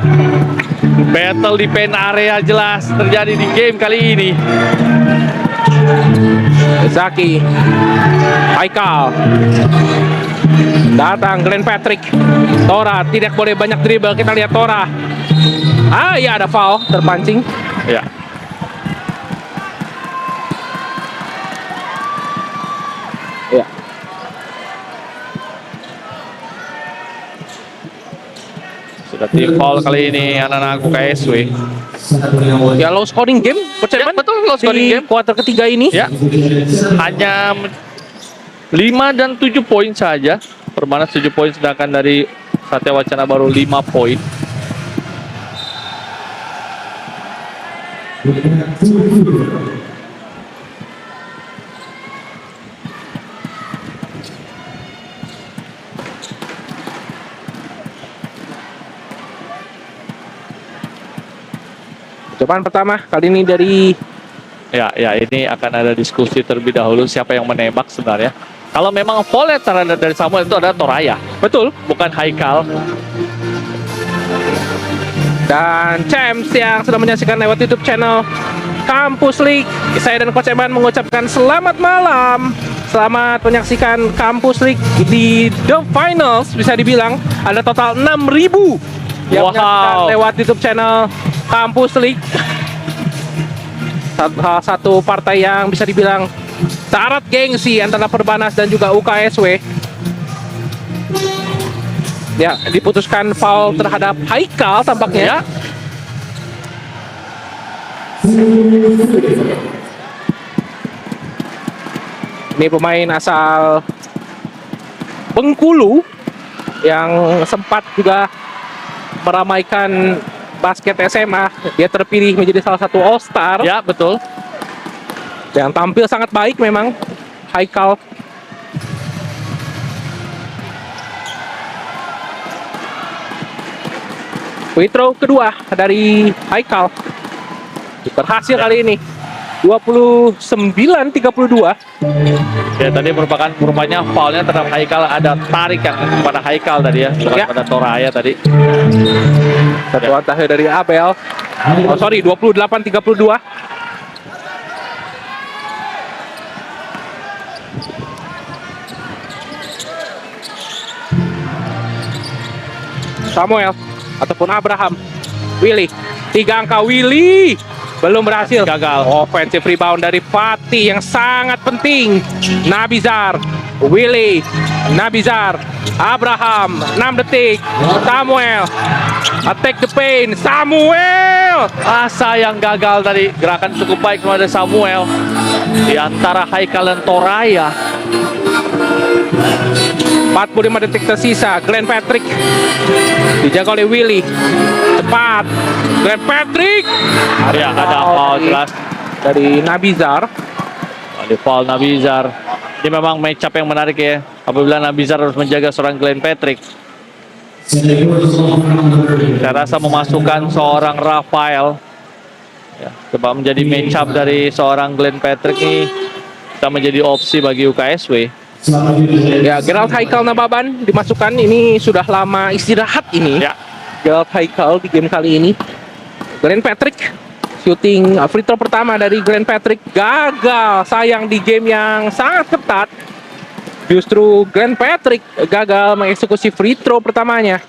battle di paint area jelas terjadi di game kali ini. Zaki, Haikal, datang Glenn Patrick. Tora tidak boleh banyak dribble. Kita lihat Tora. Ya ada foul, terpancing. Ya. Ya. Sudah tim foul kali ini anak-anak UKSW. Ya, low scoring game. Percaya Ya, betul, low scoring di game. kuarter ketiga ini. Ya. Hanya 5 dan 7 poin saja. Perbanas 7 poin, sedangkan dari Satya Wacana baru 5 poin. Cobaan pertama kali ini dari Ya, ini akan ada diskusi terlebih dahulu siapa yang menembak sebenarnya. Kalau memang foul terhadap dari Samuel itu adalah Toraya, Betul. bukan Haikal. Dan Champs yang sudah menyaksikan lewat YouTube channel Kampus League, saya dan Coach Eman mengucapkan selamat malam. Selamat menyaksikan Kampus League di The Finals. Bisa dibilang ada total 6.000 yang menyaksikan lewat YouTube channel Kampus League. Salah satu partai yang bisa dibilang syarat gengsi antara Perbanas dan juga UKSW. Ya, diputuskan foul terhadap Haikal tampaknya. Ya. Ini pemain asal Bengkulu yang sempat juga meramaikan basket SMA. Dia terpilih menjadi salah satu All-Star. Ya, betul. Yang tampil sangat baik memang Haikal. Free throw kedua dari Haikal berhasil kali ini 29-32. Ya, tadi rupanya foulnya terhadap Haikal, ada tarikan kepada Haikal tadi ya, bukan pada Toraya tadi. Satuan terakhir dari Abel. Oh sorry, 28-32. Samuel ataupun Abraham. Willy, 3 angka Willy belum berhasil. Gagal. Offensive rebound dari Fatih yang sangat penting. Nabizar, Willy, Nabizar, Abraham, 6 detik. Samuel, attack the paint. Samuel, Sayang gagal tadi. Gerakan cukup baik kepada Samuel di antara Haikal dan Toraya. 45 detik tersisa. Glenn Patrick dijaga oleh Willy. Cepat, Glenn Patrick. Ya, ada foul jelas dari Nabizar. di foul Nabizar. Ini memang match up yang menarik ya, apabila Nabizar harus menjaga seorang Glenn Patrick. Saya rasa memasukkan seorang Rafael ya, coba menjadi match up dari seorang Glenn Patrick ini bisa menjadi opsi bagi UKSW. Ya, Gerald Haikal Nababan dimasukkan. Ini sudah lama istirahat ini. Ya, Gerald Haikal di game kali ini. Glenn Patrick shooting free throw pertama dari Glenn Patrick gagal. Sayang di game yang sangat ketat. Justru Glenn Patrick gagal mengeksekusi free throw pertamanya.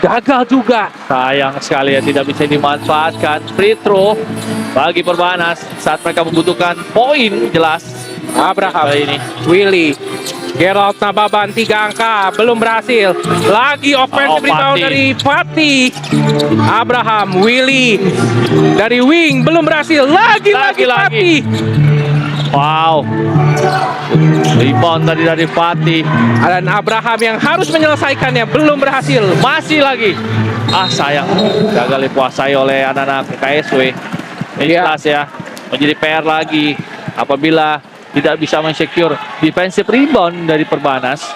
Gagal juga. sayang sekali ya, tidak bisa dimanfaatkan free throw bagi Perbanas saat mereka membutuhkan poin jelas. Abraham Kali ini Willy, Gerald Nababan 3 angka belum berhasil. Lagi offensive rebound Fatih. dari Fatih. Abraham, Willy dari wing belum berhasil. Lagi Fatih. Wow, rebound tadi dari Fatih. Dan Abraham yang harus menyelesaikannya belum berhasil. Masih lagi. Sayang gagal dikuasai oleh anak-anak KSW. Ini Iya. jelas ya, menjadi PR lagi apabila tidak bisa men-secure defensive rebound dari Perbanas.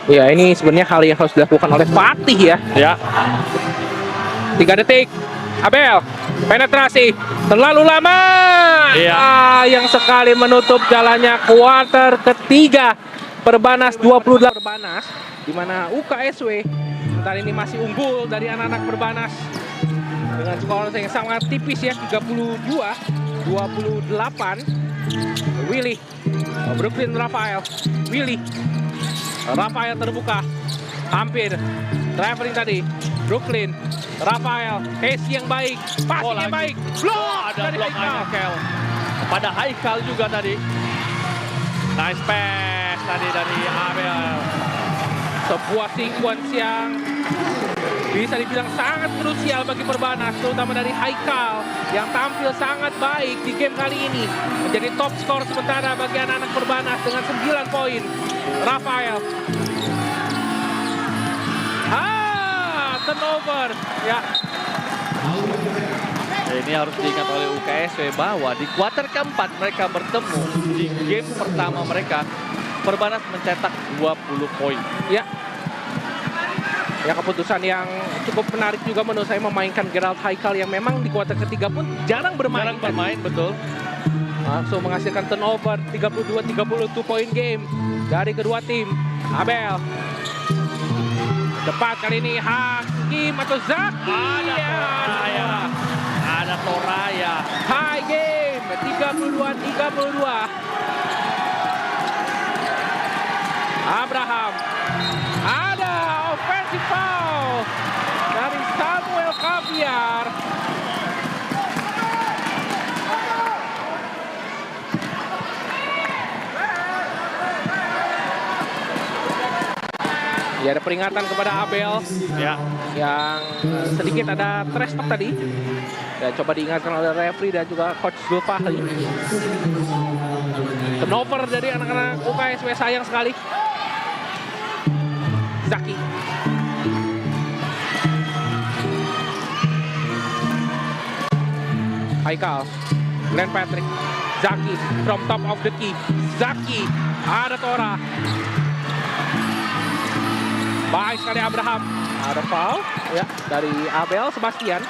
Ya, ini sebenarnya hal yang harus dilakukan oleh Fatih ya. Ya, 3 detik. Abel, penetrasi terlalu lama. Iya. Yang sekali menutup jalannya kuarter ketiga. Perbanas 28 Perbanas, di mana UKSW kali ini masih unggul dari anak-anak Perbanas dengan skor yang sangat tipis ya, 32-28. Willy, Brooklyn Rafael, Willy, Rafael terbuka, hampir traveling tadi. Brooklyn, Rafael, Casey yang baik, passing yang baik, blok ada dari blok Haikal. Haikal. Pada Haikal juga tadi. Nice pass tadi dari Abel. Sebuah sequence yang bisa dibilang sangat krusial bagi Perbanas, terutama dari Haikal yang tampil sangat baik di game kali ini, menjadi top skor sementara bagi anak-anak Perbanas dengan 9 poin. Rafael, turnover ya. Ini harus diingat oleh UKSW bahwa di kuarter keempat mereka bertemu, di game pertama mereka Perbanas mencetak 20 poin. Ya, Ya, keputusan yang cukup menarik juga menurut saya memainkan Gerald Haikal yang memang di kuarter ketiga pun jarang bermain. Jarang bermain, betul. Langsung menghasilkan turnover 32-32 point game dari kedua tim. Abel. Tepat kali ini Hakim atau Zaki. Ada Toraya. High game 32-32. Abraham. Ada offensive foul dari Samuel Caviar. Ya, ada peringatan kepada Abel Ya. yang sedikit ada trash talk tadi. Ya, coba diingatkan oleh referee dan juga coach Zulfahri. Turnover dari anak-anak UKSW, sayang sekali. Zaki. Haikal. Glenn Patrick. Zaki from top of the key. Zaki. Ada Tora. Baik sekali Abraham. Ada foul ya dari Abel Sebastian.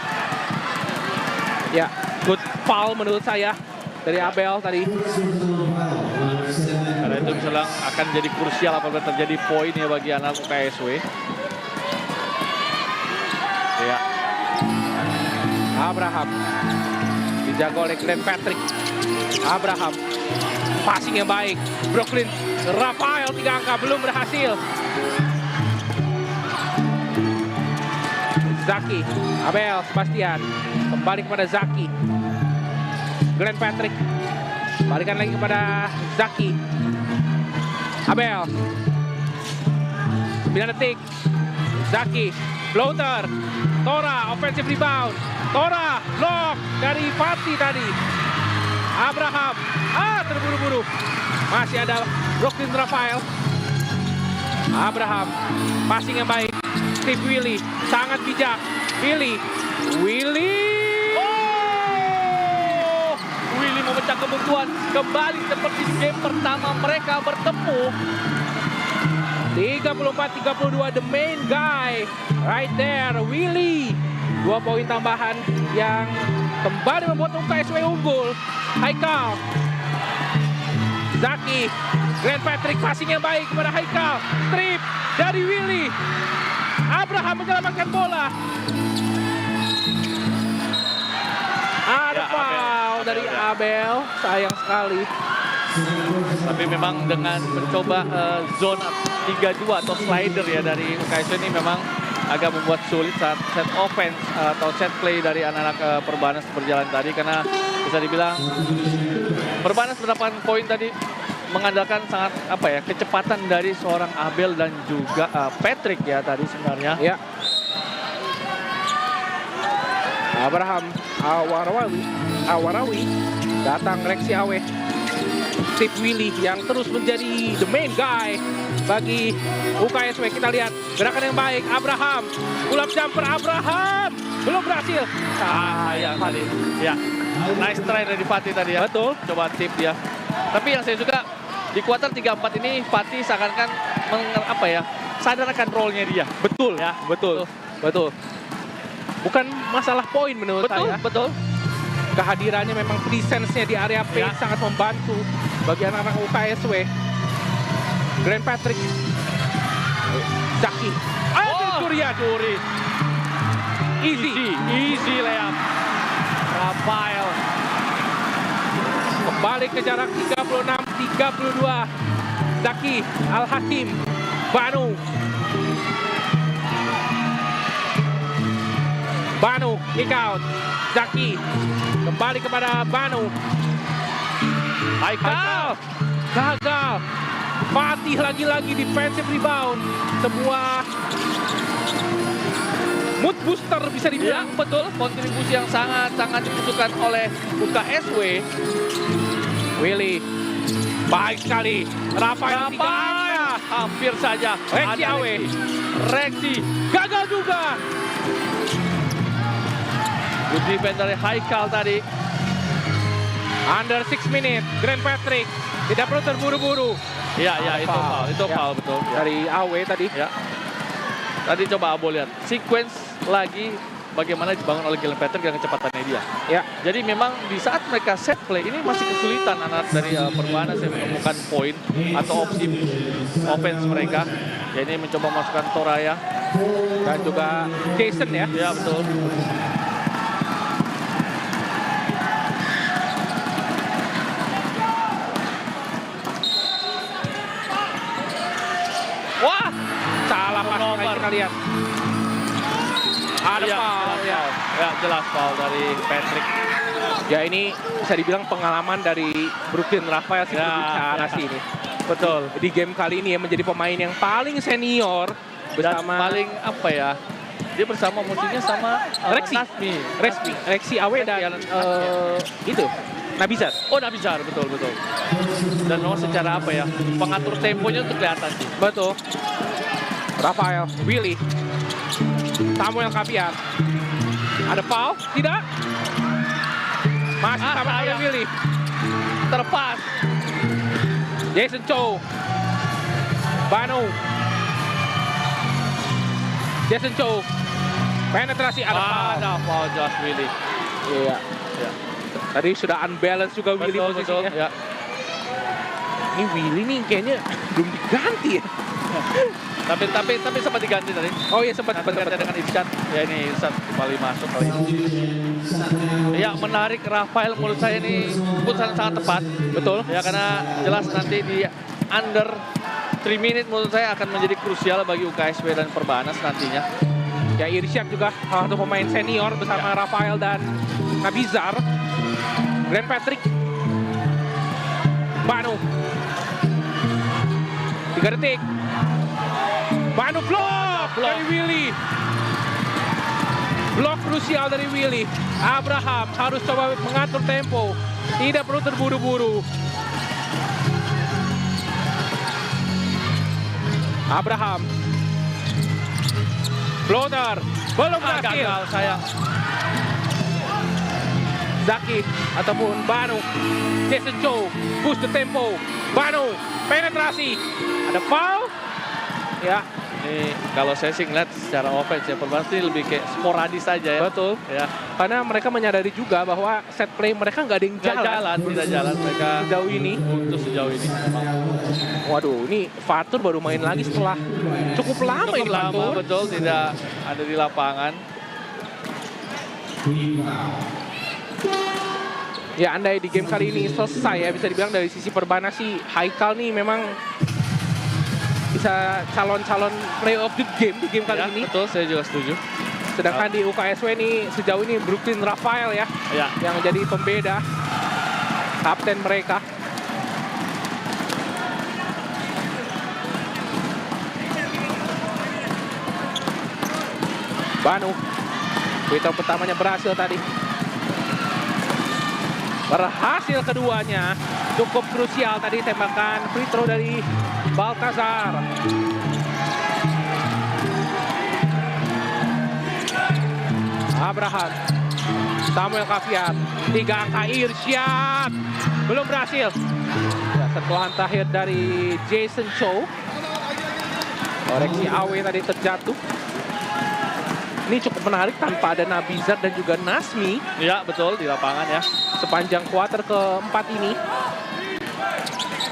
Ya, good foul menurut saya dari Abel tadi. Karena itu misalnya akan jadi krusial apabila terjadi poin ya bagi anak UKSW. Ya. Abraham dijaga oleh Glenn Patrick. Abraham passing yang baik. Brooklyn Rafael 3 angka belum berhasil. Zaki, Abel Sebastian kembali kepada Zaki. Glenn Patrick balikan lagi kepada Zaki. Abel 9 detik. Zaki floater. Tora offensive rebound. Tora block dari Fatih tadi. Abraham terburu-buru. Masih ada Brooklyn Rafael. Abraham passing yang baik. Steve Willy sangat bijak. Willy. Oh! Willy memecah kebuntuan kembali seperti game pertama mereka bertemu. 34-32 the main guy right there, Willy. 2 poin tambahan yang kembali membuat UKSW unggul. Haikal. Zaki. Glenn Patrick passing yang baik kepada Haikal. Strip dari Willy. Abraham menyelamatkan bola. Ada foul dari Abel. Sayang sekali. Tapi memang dengan mencoba zone 3-2 atau slider ya dari UKSW ini memang agak membuat sulit saat set offense atau set play dari anak-anak Perbanas berjalan tadi, karena bisa dibilang Perbanas mendapatkan poin tadi mengandalkan sangat kecepatan dari seorang Abel dan juga Patrick ya tadi sebenarnya. Ya. Abraham Awarawi datang Rexi Awe. Steve Willy yang terus menjadi the main guy bagi UKSW. Kita lihat gerakan yang baik. Abraham, pull up jumper Abraham belum berhasil. Sayang tadi. Ya, nice try dari Fatih tadi ya. Betul. Coba tip ya. Tapi yang saya suka di kuarter 3-4 ini Fatih seakan-akan sadarkan role-nya dia. Betul ya, betul. Bukan masalah poin menurut saya. Betul. Kehadirannya memang presence-nya di area paint sangat membantu bagi anak-anak UKSW. Glenn Patrick. Zaki. Curi. Easy layup. Rafael. Kembali ke jarak 36-32. Zaki Al-Hakim. Banu kick out. Zaki kembali kepada Banu. Haikal gagal. Fatih lagi-lagi defensive rebound. Sebuah mood booster bisa dibilang. Betul, kontribusi yang sangat dibutuhkan oleh UKSW. Willy baik sekali. Rafael hampir saja. Rexi Awe. Rexi Gagal juga. Good defense dari Haikal tadi. Under 6 minutes. Glenn Patrick tidak perlu terburu-buru. Itu foul betul. Dari Awe tadi. Ya. tadi coba Abo lihat sequence lagi bagaimana dibangun oleh Galen Patrick dengan kecepatannya dia. Ya, Jadi memang di saat mereka set play ini masih kesulitan anak dari Perbanas yang menemukan poin atau opsi offense mereka. Ya ini mencoba masukkan Toraya dan juga Jason ya. ya betul. Wah, salah pas Nomor. kita lihat. Ada Ya, foul jelas ya. foul. Ya jelas foul dari Patrick. Ya ini bisa dibilang pengalaman dari Brooklyn Raphael sih Ya, berbicara ya. sih ini. Betul. Di game kali ini ya menjadi pemain yang paling senior Dan bersama paling apa ya? Dia bersama musuhnya sama Rexy. Nasmi. Rexy Awe dan itu Nabizar. Oh, Nabizar, betul. Dan memang secara apa ya? Pengatur temponya tuh kelihatan sih. Betul. Raphael, Willy, Samuel Kapiar. Ada foul? Tidak. Masih sama sayang. dengan Willy. Terpas. Jason Chow. Banu. Jason Chow. Penetrasi ada foul. Ada foul Josh Willy. Iya. Ya. Tadi sudah unbalance juga Willy Betul. posisinya. Ya. Ini Willy nih kayaknya belum diganti ya. Tapi sempat diganti tadi. Oh iya sempat Berganti dengan Irsyad. Ya ini Irsyad kembali masuk kali ini. Ya menarik Raphael menurut saya ini keputusan sangat tepat. Betul. Ya karena jelas nanti di under 3 minute menurut saya akan menjadi krusial bagi UKSW dan Perbanas nantinya. Ya Irsyad juga salah satu pemain senior bersama Raphael dan Nabizar. Grand Patrick. Banu. 3 detik. Banu blok dari Willy. Blok krusial dari Willy. Abraham harus coba mengatur tempo. Tidak perlu terburu-buru. Abraham. Floater. Belum berhasil. Gagal sayang. Zaki ataupun Banu. Jason Chow. Push the tempo. Banu. Penetrasi. Ada foul. Ya. Ini kalau saya sih ngeliat secara offense ya Perbanas ini lebih kayak sporadis saja ya. Betul. Ya. Karena mereka menyadari juga bahwa set play mereka nggak ada yang Tidak jalan mereka sejauh ini. untuk sejauh ini. Memang. Waduh, ini Fatur baru main lagi setelah cukup lama ini Cukup lama Fatur. betul tidak ada di lapangan. Ya andai di game kali ini selesai ya bisa dibilang dari sisi Perbanas sih Haikal nih memang bisa calon-calon play of the game di game kali Ya, ini. betul, saya juga setuju. Sedangkan di UKSW ini sejauh ini Brooklyn Raphael ya Ya. yang jadi pembeda kapten mereka. Banu, free throw pertamanya berhasil tadi. Berhasil keduanya, cukup krusial tadi tembakan free throw dari Baltazar. Abraham, Samuel Kafiat, 3 angka Irsyad, belum berhasil. Ya, sentuhan terakhir dari Jason Chow. Koreksi Awe tadi terjatuh. Ini cukup menarik tanpa ada Nabizar dan juga Nasmi Ya, betul di lapangan ya. sepanjang kuarter keempat ini.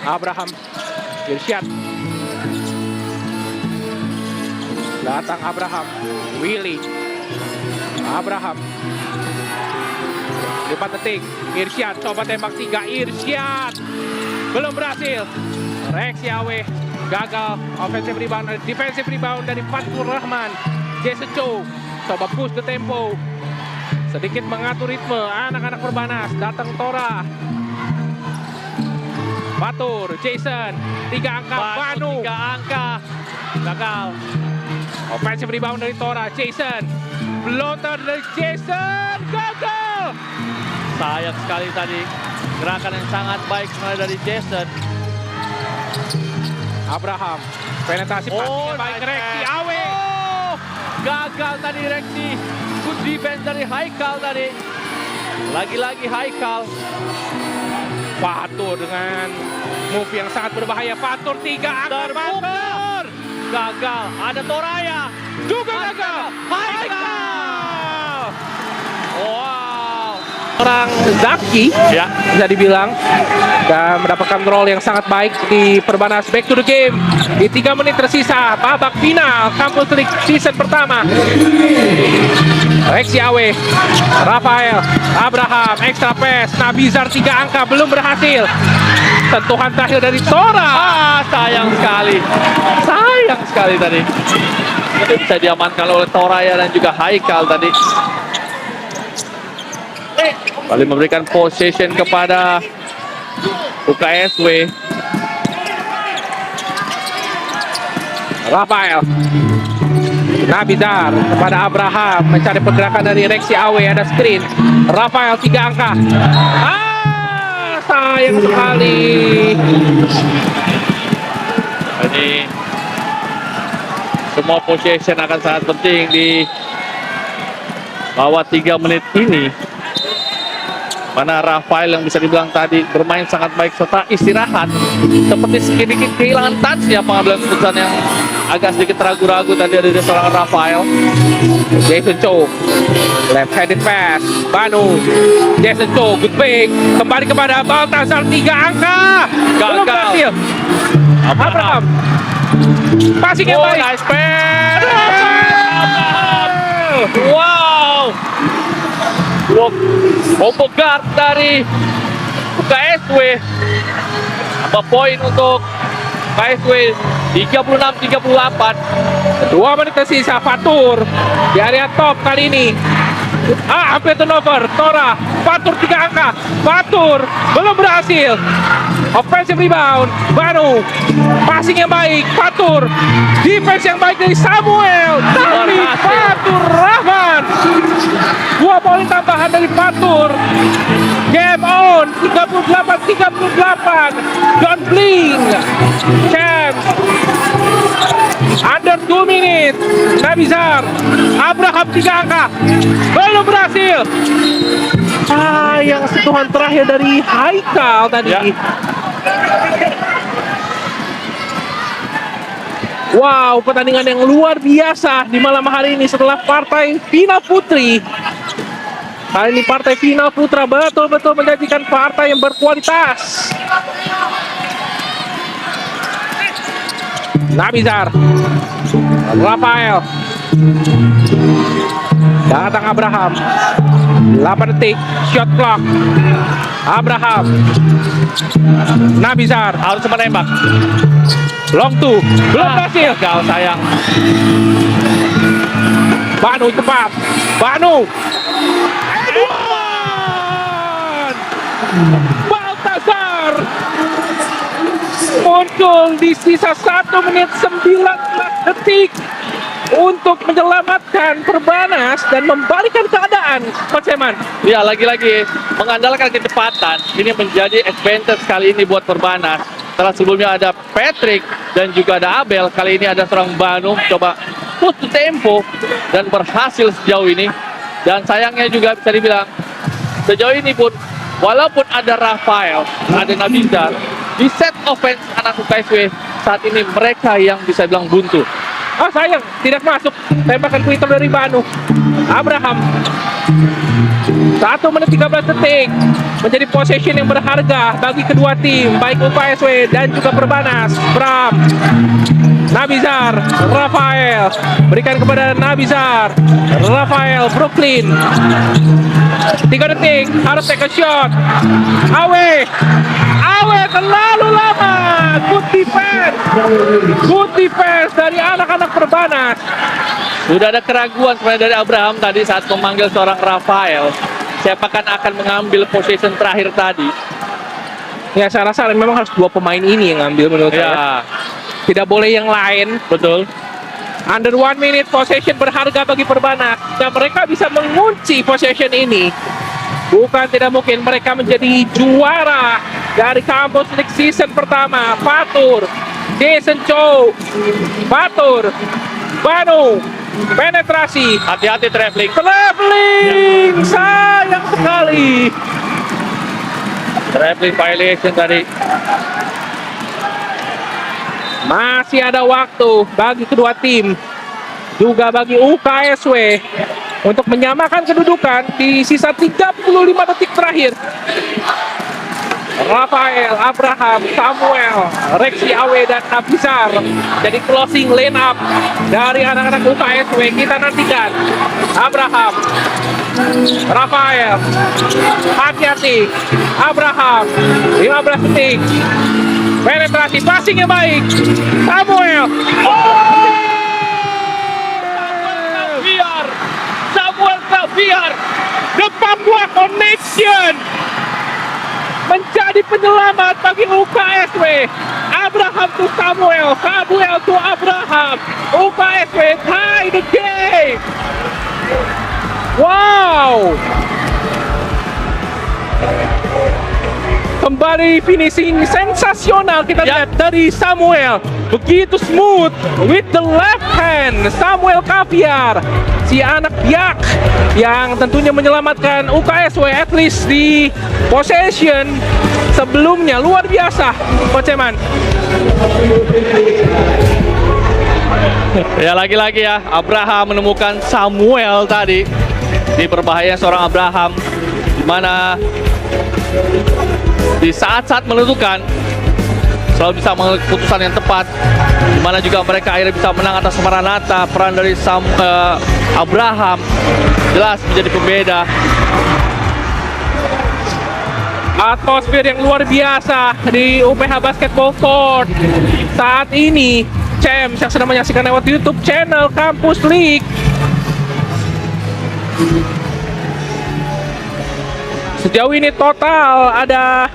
Abraham, Irsyad. Datang Abraham, Willy. Abraham. 4 detik, Irsyad coba tembak 3, Irsyad. Belum berhasil. Reaksi Awe, gagal. Offensive rebound, defensive rebound dari Fatur Rahman. Jason Chow, coba push the tempo. Sedikit mengatur ritme, anak-anak Perbanas. Datang Tora. Fatur, Jason, 3 angka, Banu. 3 angka. Gagal. Offensive rebound dari Tora, Jason. Floater dari Jason, gagal. Sayang sekali tadi. Gerakan yang sangat baik sebenarnya dari Jason. Abraham, penetrasi passingnya baik nice Reaksi pass. Awe. Gagal tadi Reaksi. Good defense dari Haikal tadi. Lagi-lagi Haikal. Fatur dengan move yang sangat berbahaya. Fatur 3 angka, Terbuka. Fatur. gagal. Ada Toraya. Juga gagal. Haikal. Wow. Orang Zaki Ya. bisa dibilang dan mendapatkan role yang sangat baik di Perbanas. Back to the game di 3 menit tersisa babak final Kampus League season pertama. Rexy Awe, Rafael, Abraham, extra pass, Nabizar 3 angka belum berhasil. Sentuhan terakhir dari Tora. Sayang sekali. Sayang sekali tadi. Itu bisa diamankan oleh Toraya dan juga Haikal tadi. Kembali memberikan possession kepada UKSW. Rafael, Nabizar kepada Abraham mencari pergerakan dari Rexy Awe, ada screen. Rafael 3 angka. Sayang sekali. Ini semua possession akan sangat penting di bawah 3 menit ini. Mana Rafael yang bisa dibilang tadi bermain sangat baik serta istirahat. Seperti sedikit kehilangan touch ya pengambilan keputusan yang agak sedikit ragu-ragu tadi dari seorang Rafael. Jason Cho, left-handed pass, Banu, Jason Cho, good pick, kembali kepada Baltazar 3 angka, belum Gagal. berhasil. Abraham, passing yang Oh, baik. nice pass. Rafael. Wow. Combo guard dari UKSW. Apa poin untuk UKSW 36-38. 2 menit tersisa, Fatur di area top kali ini. Hampir turnover, Tora, Fatur 3 angka, Fatur belum berhasil. Offensive rebound, Banu, passing yang baik, Fatur, defense yang baik dari Samuel, tapi Fatur Rahman. 2 poin tambahan dari Fatur. Game on, 38-38. Don't blink. Chance. Under 2 minutes. Nabizar, Abraham 3 angka, belum berhasil. Yang sentuhan terakhir dari Haikal tadi. Ya. Wow, pertandingan yang luar biasa di malam hari ini setelah partai final putri. Kali ini partai final putra betul-betul menjanjikan partai yang berkualitas. Nabizar, Rafael, datang Abraham, 8 detik, shot clock. Abraham, Nabizar, Harus menembak. long two, belum berhasil. Gagal sayang. Banu cepat, Banu. Edward Baltazar muncul di sisa 1 menit 19 detik untuk menyelamatkan Perbanas dan membalikkan keadaan. Coach Eman, Ya, lagi-lagi mengandalkan kecepatan. Ini menjadi advantage kali ini buat Perbanas. Setelah sebelumnya ada Patrick dan juga ada Abel, kali ini ada seorang Banu coba push to tempo dan berhasil sejauh ini. Dan sayangnya juga bisa dibilang sejauh ini pun walaupun ada Rafael, ada Nabizar, di set offense anak UKSW saat ini mereka yang bisa bilang buntu. sayang tidak masuk tembakan Twitter dari Banu. Abraham, 1 menit 13 detik menjadi possession yang berharga bagi kedua tim, baik UKSW dan juga Perbanas. Bram, Nabizar, Rafael, berikan kepada Nabizar, Rafael, Brooklyn, 3 detik, harus take a shot. Awe terlalu lama. Good defense dari anak-anak Perbanas. Sudah ada keraguan sebenarnya dari Abraham tadi saat memanggil seorang Rafael. Siapakah akan mengambil possession terakhir tadi? Ya, saya rasa memang harus 2 pemain ini yang ngambil menurut saya. Ya, Tidak boleh yang lain. betul. Under 1 minute possession berharga bagi Perbanas. Dan mereka bisa mengunci possession ini. Bukan tidak mungkin mereka menjadi juara dari Kampus League season pertama. Fatur, Jason Cho, Fatur, Banu, penetrasi, Hati-hati traveling. sayang sekali. Traveling violation tadi. Masih ada waktu bagi kedua tim, juga bagi UKSW untuk menyamakan kedudukan di sisa 35 detik terakhir. Rafael, Abraham, Samuel, Rexy Awe, dan Nafisar jadi closing line up dari anak-anak UKSW. Kita nantikan Abraham, Rafael, hati-hati. Abraham, 15 detik. Penetrasi, passing yang baik. Samuel. Samuel Xavier, the Papua Connection, menjadi penyelamat bagi UKSW. Abraham to Samuel, Samuel to Abraham. UKSW tie the game. Wow. Kembali finishing sensasional kita lihat dari Samuel. Begitu smooth with the left hand. Samuel Xavier, si anak biak yang tentunya menyelamatkan UKSW at least di possession sebelumnya. Luar biasa, Coach Eman. Ya, lagi-lagi ya, Abraham menemukan Samuel tadi. Di berbahaya seorang Abraham, di mana di saat-saat menentukan selalu bisa mengambil keputusan yang tepat, di mana juga mereka akhirnya bisa menang atas Maranatha. Peran dari Abraham jelas menjadi pembeda. Atmosfer yang luar biasa di UPH Basketball Court saat ini. Champs yang sedang menyaksikan lewat YouTube channel Campus League. Sejauh ini total ada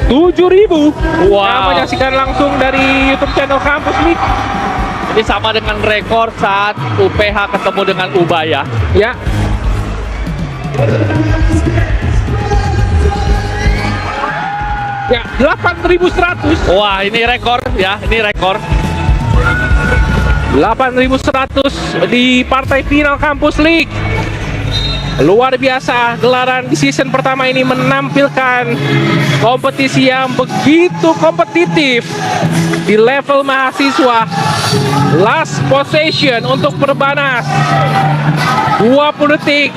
7.000 yang menyaksikan langsung dari YouTube channel Campus League. Ini sama dengan rekor saat UPH ketemu dengan Ubaya. Ya. Ya, 8.100. Wah, ini rekor ya, ini rekor. 8.100 di partai final Campus League. Luar biasa, gelaran di season pertama ini menampilkan kompetisi yang begitu kompetitif di level mahasiswa. Last possession untuk Perbanas, 20 detik.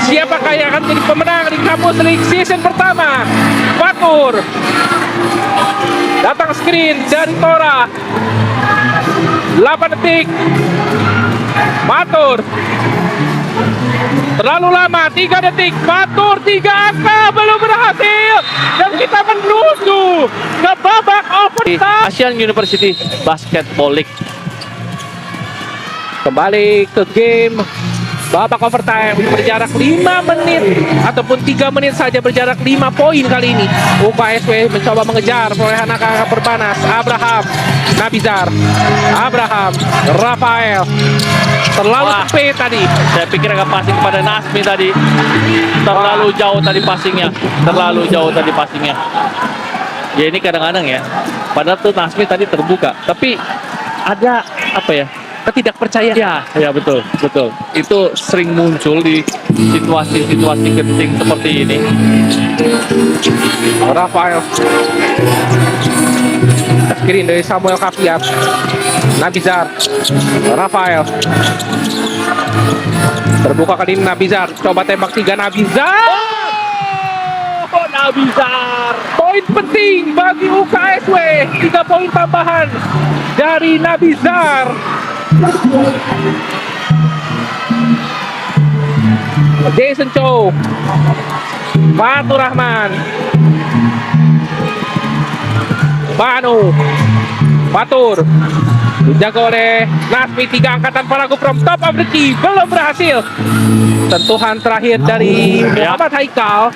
Siapakah yang akan menjadi pemenang di Campus League season pertama? Fatur. Datang screen dari Tora. 8 detik. Fatur. Terlalu lama, 3 detik. Fatur 3 angka belum berhasil. Dan kita menuju ke babak overtime. Asian University Basketball League. Kembali ke game babak overtime berjarak 5 menit ataupun 3 menit saja, berjarak 5 poin kali ini. UKSW mencoba mengejar perolehan angka Perbanas. Abraham, Nabizar, Abraham, Rafael. Terlalu sempit tadi. Saya pikir akan passing kepada Nasmi tadi. Terlalu jauh tadi passingnya. Terlalu jauh tadi passingnya. Ya, ini kadang-kadang ya. Padahal tuh Nasmi tadi terbuka. Tapi ada apa ya? Ketidakpercayaan. Ya betul, betul. Itu sering muncul di situasi-situasi genting seperti ini. Rafael. Screen dari Samuel Xavier. Nabizar. Rafael. Terbuka kali ini Nabizar. Coba tembak 3 Nabizar. Oh, Nabizar. Poin penting bagi UKSW. 3 poin tambahan dari Nabizar. Jason Chow, Fatur Rahman, Banu, Fatur, dijaga oleh Nasmi. 3 angkatan paragu from top of the key, belum berhasil. Sentuhan terakhir dari Muhammad Haikal.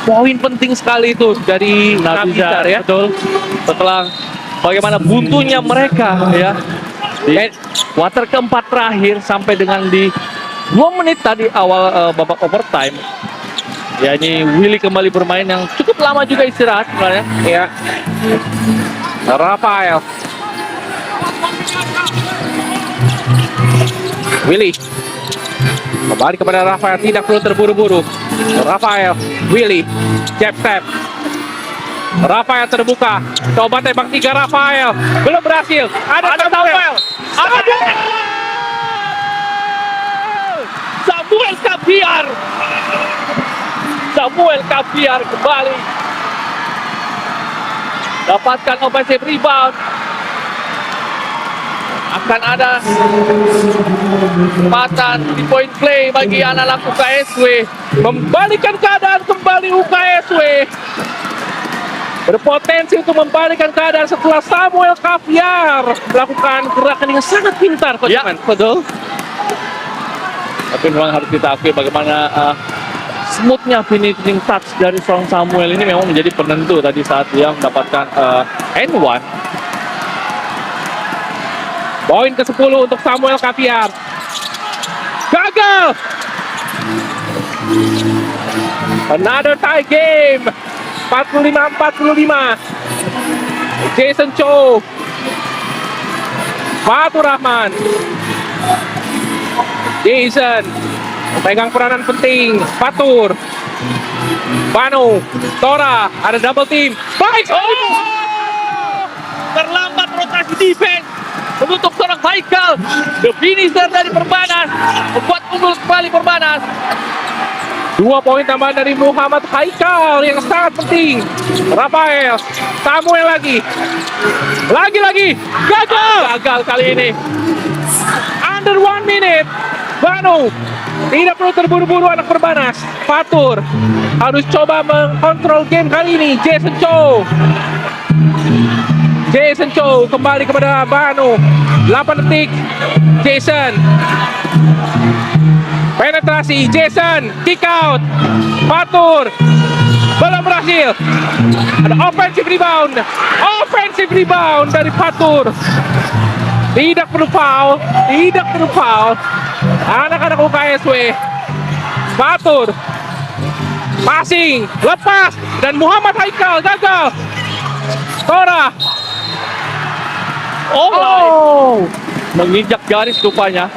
Poin penting sekali itu dari Nabizar ya. Betul. Setelah bagaimana buntunya mereka ya di quarter keempat terakhir sampai dengan di 2 menit tadi awal babak overtime. Ya, ini Willy kembali bermain yang cukup lama juga istirahat sebenarnya. Ya. Rafael. Willy. Kembali kepada Rafael, tidak perlu terburu-buru. Rafael, Willy, jab step. Rafael terbuka, coba tembak 3 Rafael, belum berhasil. Ada Samuel. Samuel Caviar. Samuel Caviar kembali dapatkan offensive rebound. Akan ada kesempatan di point play bagi anak-anak UKSW, membalikan keadaan kembali UKSW. Berpotensi untuk membalikan keadaan setelah Samuel Caviar melakukan gerakan yang sangat pintar, Coach Ya, Iman. betul. Tapi memang harus kita akui bagaimana smoothnya finishing touch dari seorang Samuel ini memang menjadi penentu tadi saat dia mendapatkan N1. Poin ke-10 untuk Samuel Caviar. Gagal. Another tie game. 45-45. Jason Cho, Fatur Rahman. Jason pegang peranan penting. Fatur, Banu, Tora, ada double team. Baik. Terlambat rotasi defense menutup seorang Haikal. The finisher dari Perbanas membuat unggul kembali Perbanas. 2 poin tambahan dari Muhammad Haikal yang sangat penting. Rafael, Samuel lagi. Gagal kali ini. Under 1 minute. Banu, tidak perlu terburu-buru anak Perbanas. Fatur harus coba mengkontrol game kali ini. Jason Cho kembali kepada Banu. 8 detik. Jason penetrasi, Jason kick out. Fatur belum berhasil. Ada offensive rebound dari Fatur. Tidak perlu foul. Anak-anak UKSW. Fatur passing, lepas, dan Muhammad Haikal gagal. Tora. Menginjak garis rupanya.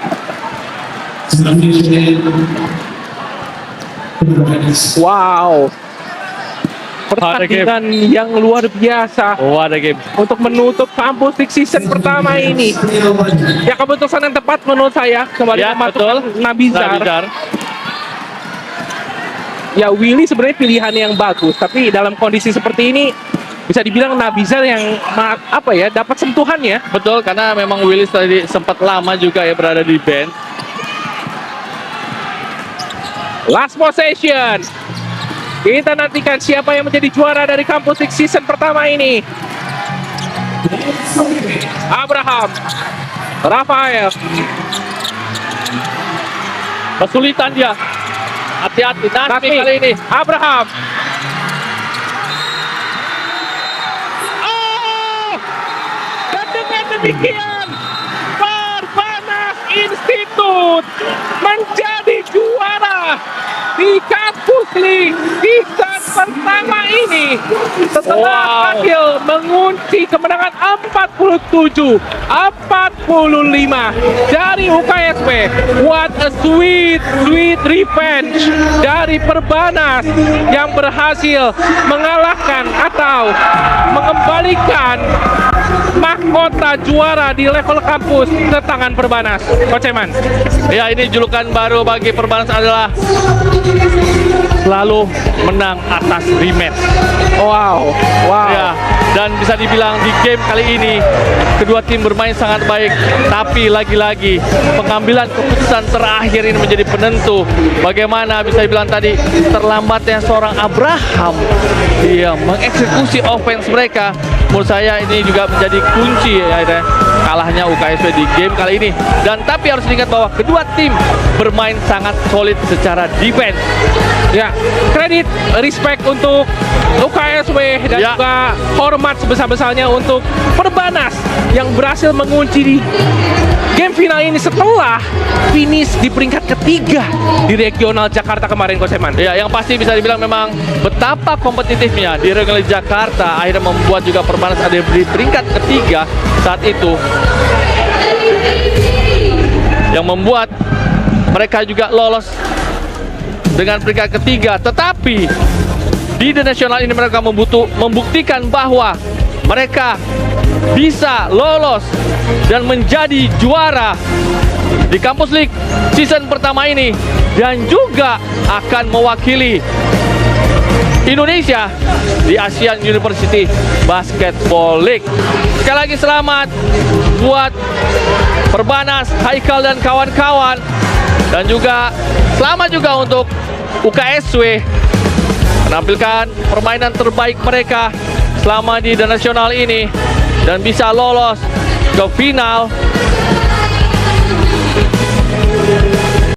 Wow. Pertandingan yang luar biasa Ada game. untuk menutup Campus League season pertama ini. Ya, keputusan yang tepat menurut saya kembali Ya, memasukkan betul. Nabizar. Ya, Willy sebenarnya pilihan yang bagus, tapi dalam kondisi seperti ini bisa dibilang Nabizar yang dapat sentuhannya. Betul, karena memang Willis tadi sempat lama juga ya berada di bench. Last possession. Kita nantikan siapa yang menjadi juara dari Campus League season pertama ini. Abraham, Rafael. Kesulitan dia. Hati-hati Nasmi Nasmi. kali ini. Abraham. Dan dengan demikian Perbanas Institute menjadi juara di Campus League season pertama ini setelah berhasil mengunci kemenangan 47-45 dari UKSW. What a sweet revenge dari Perbanas yang berhasil mengalahkan atau mengembalikan mahkota juara di level kampus ke tangan Perbanas. Coach Eman. Ya, ini julukan baru bagi Perbanas adalah selalu menang atas rematch. Wow. Ya, dan bisa dibilang di game kali ini kedua tim bermain sangat baik, tapi lagi-lagi pengambilan keputusan terakhir ini menjadi penentu. Bagaimana bisa dibilang tadi terlambatnya seorang Abraham dia mengeksekusi offense mereka. Menurut saya ini juga menjadi kunci ya, akhirnya kalahnya UKSW di game kali ini. Dan tapi harus diingat bahwa kedua tim bermain sangat solid secara defense. Ya, kredit, respect untuk UKSW dan Ya. juga hormat sebesar-besarnya untuk Perbanas yang berhasil mengunci di game final ini setelah finish di peringkat ketiga di regional Jakarta kemarin, Coach Eman. Ya, yang pasti bisa dibilang memang betapa kompetitifnya di regional Jakarta akhirnya membuat juga Perbanas ada di peringkat ketiga saat itu, yang membuat mereka juga lolos dengan peringkat ketiga. Tetapi di The National ini mereka membuktikan bahwa mereka bisa lolos dan menjadi juara di Campus League season pertama ini, dan juga akan mewakili Indonesia di Asian University Basketball League. Sekali lagi selamat buat Perbanas, Haikal dan kawan-kawan, dan juga selamat juga untuk UKSW menampilkan permainan terbaik mereka selama di The National ini dan bisa lolos ke final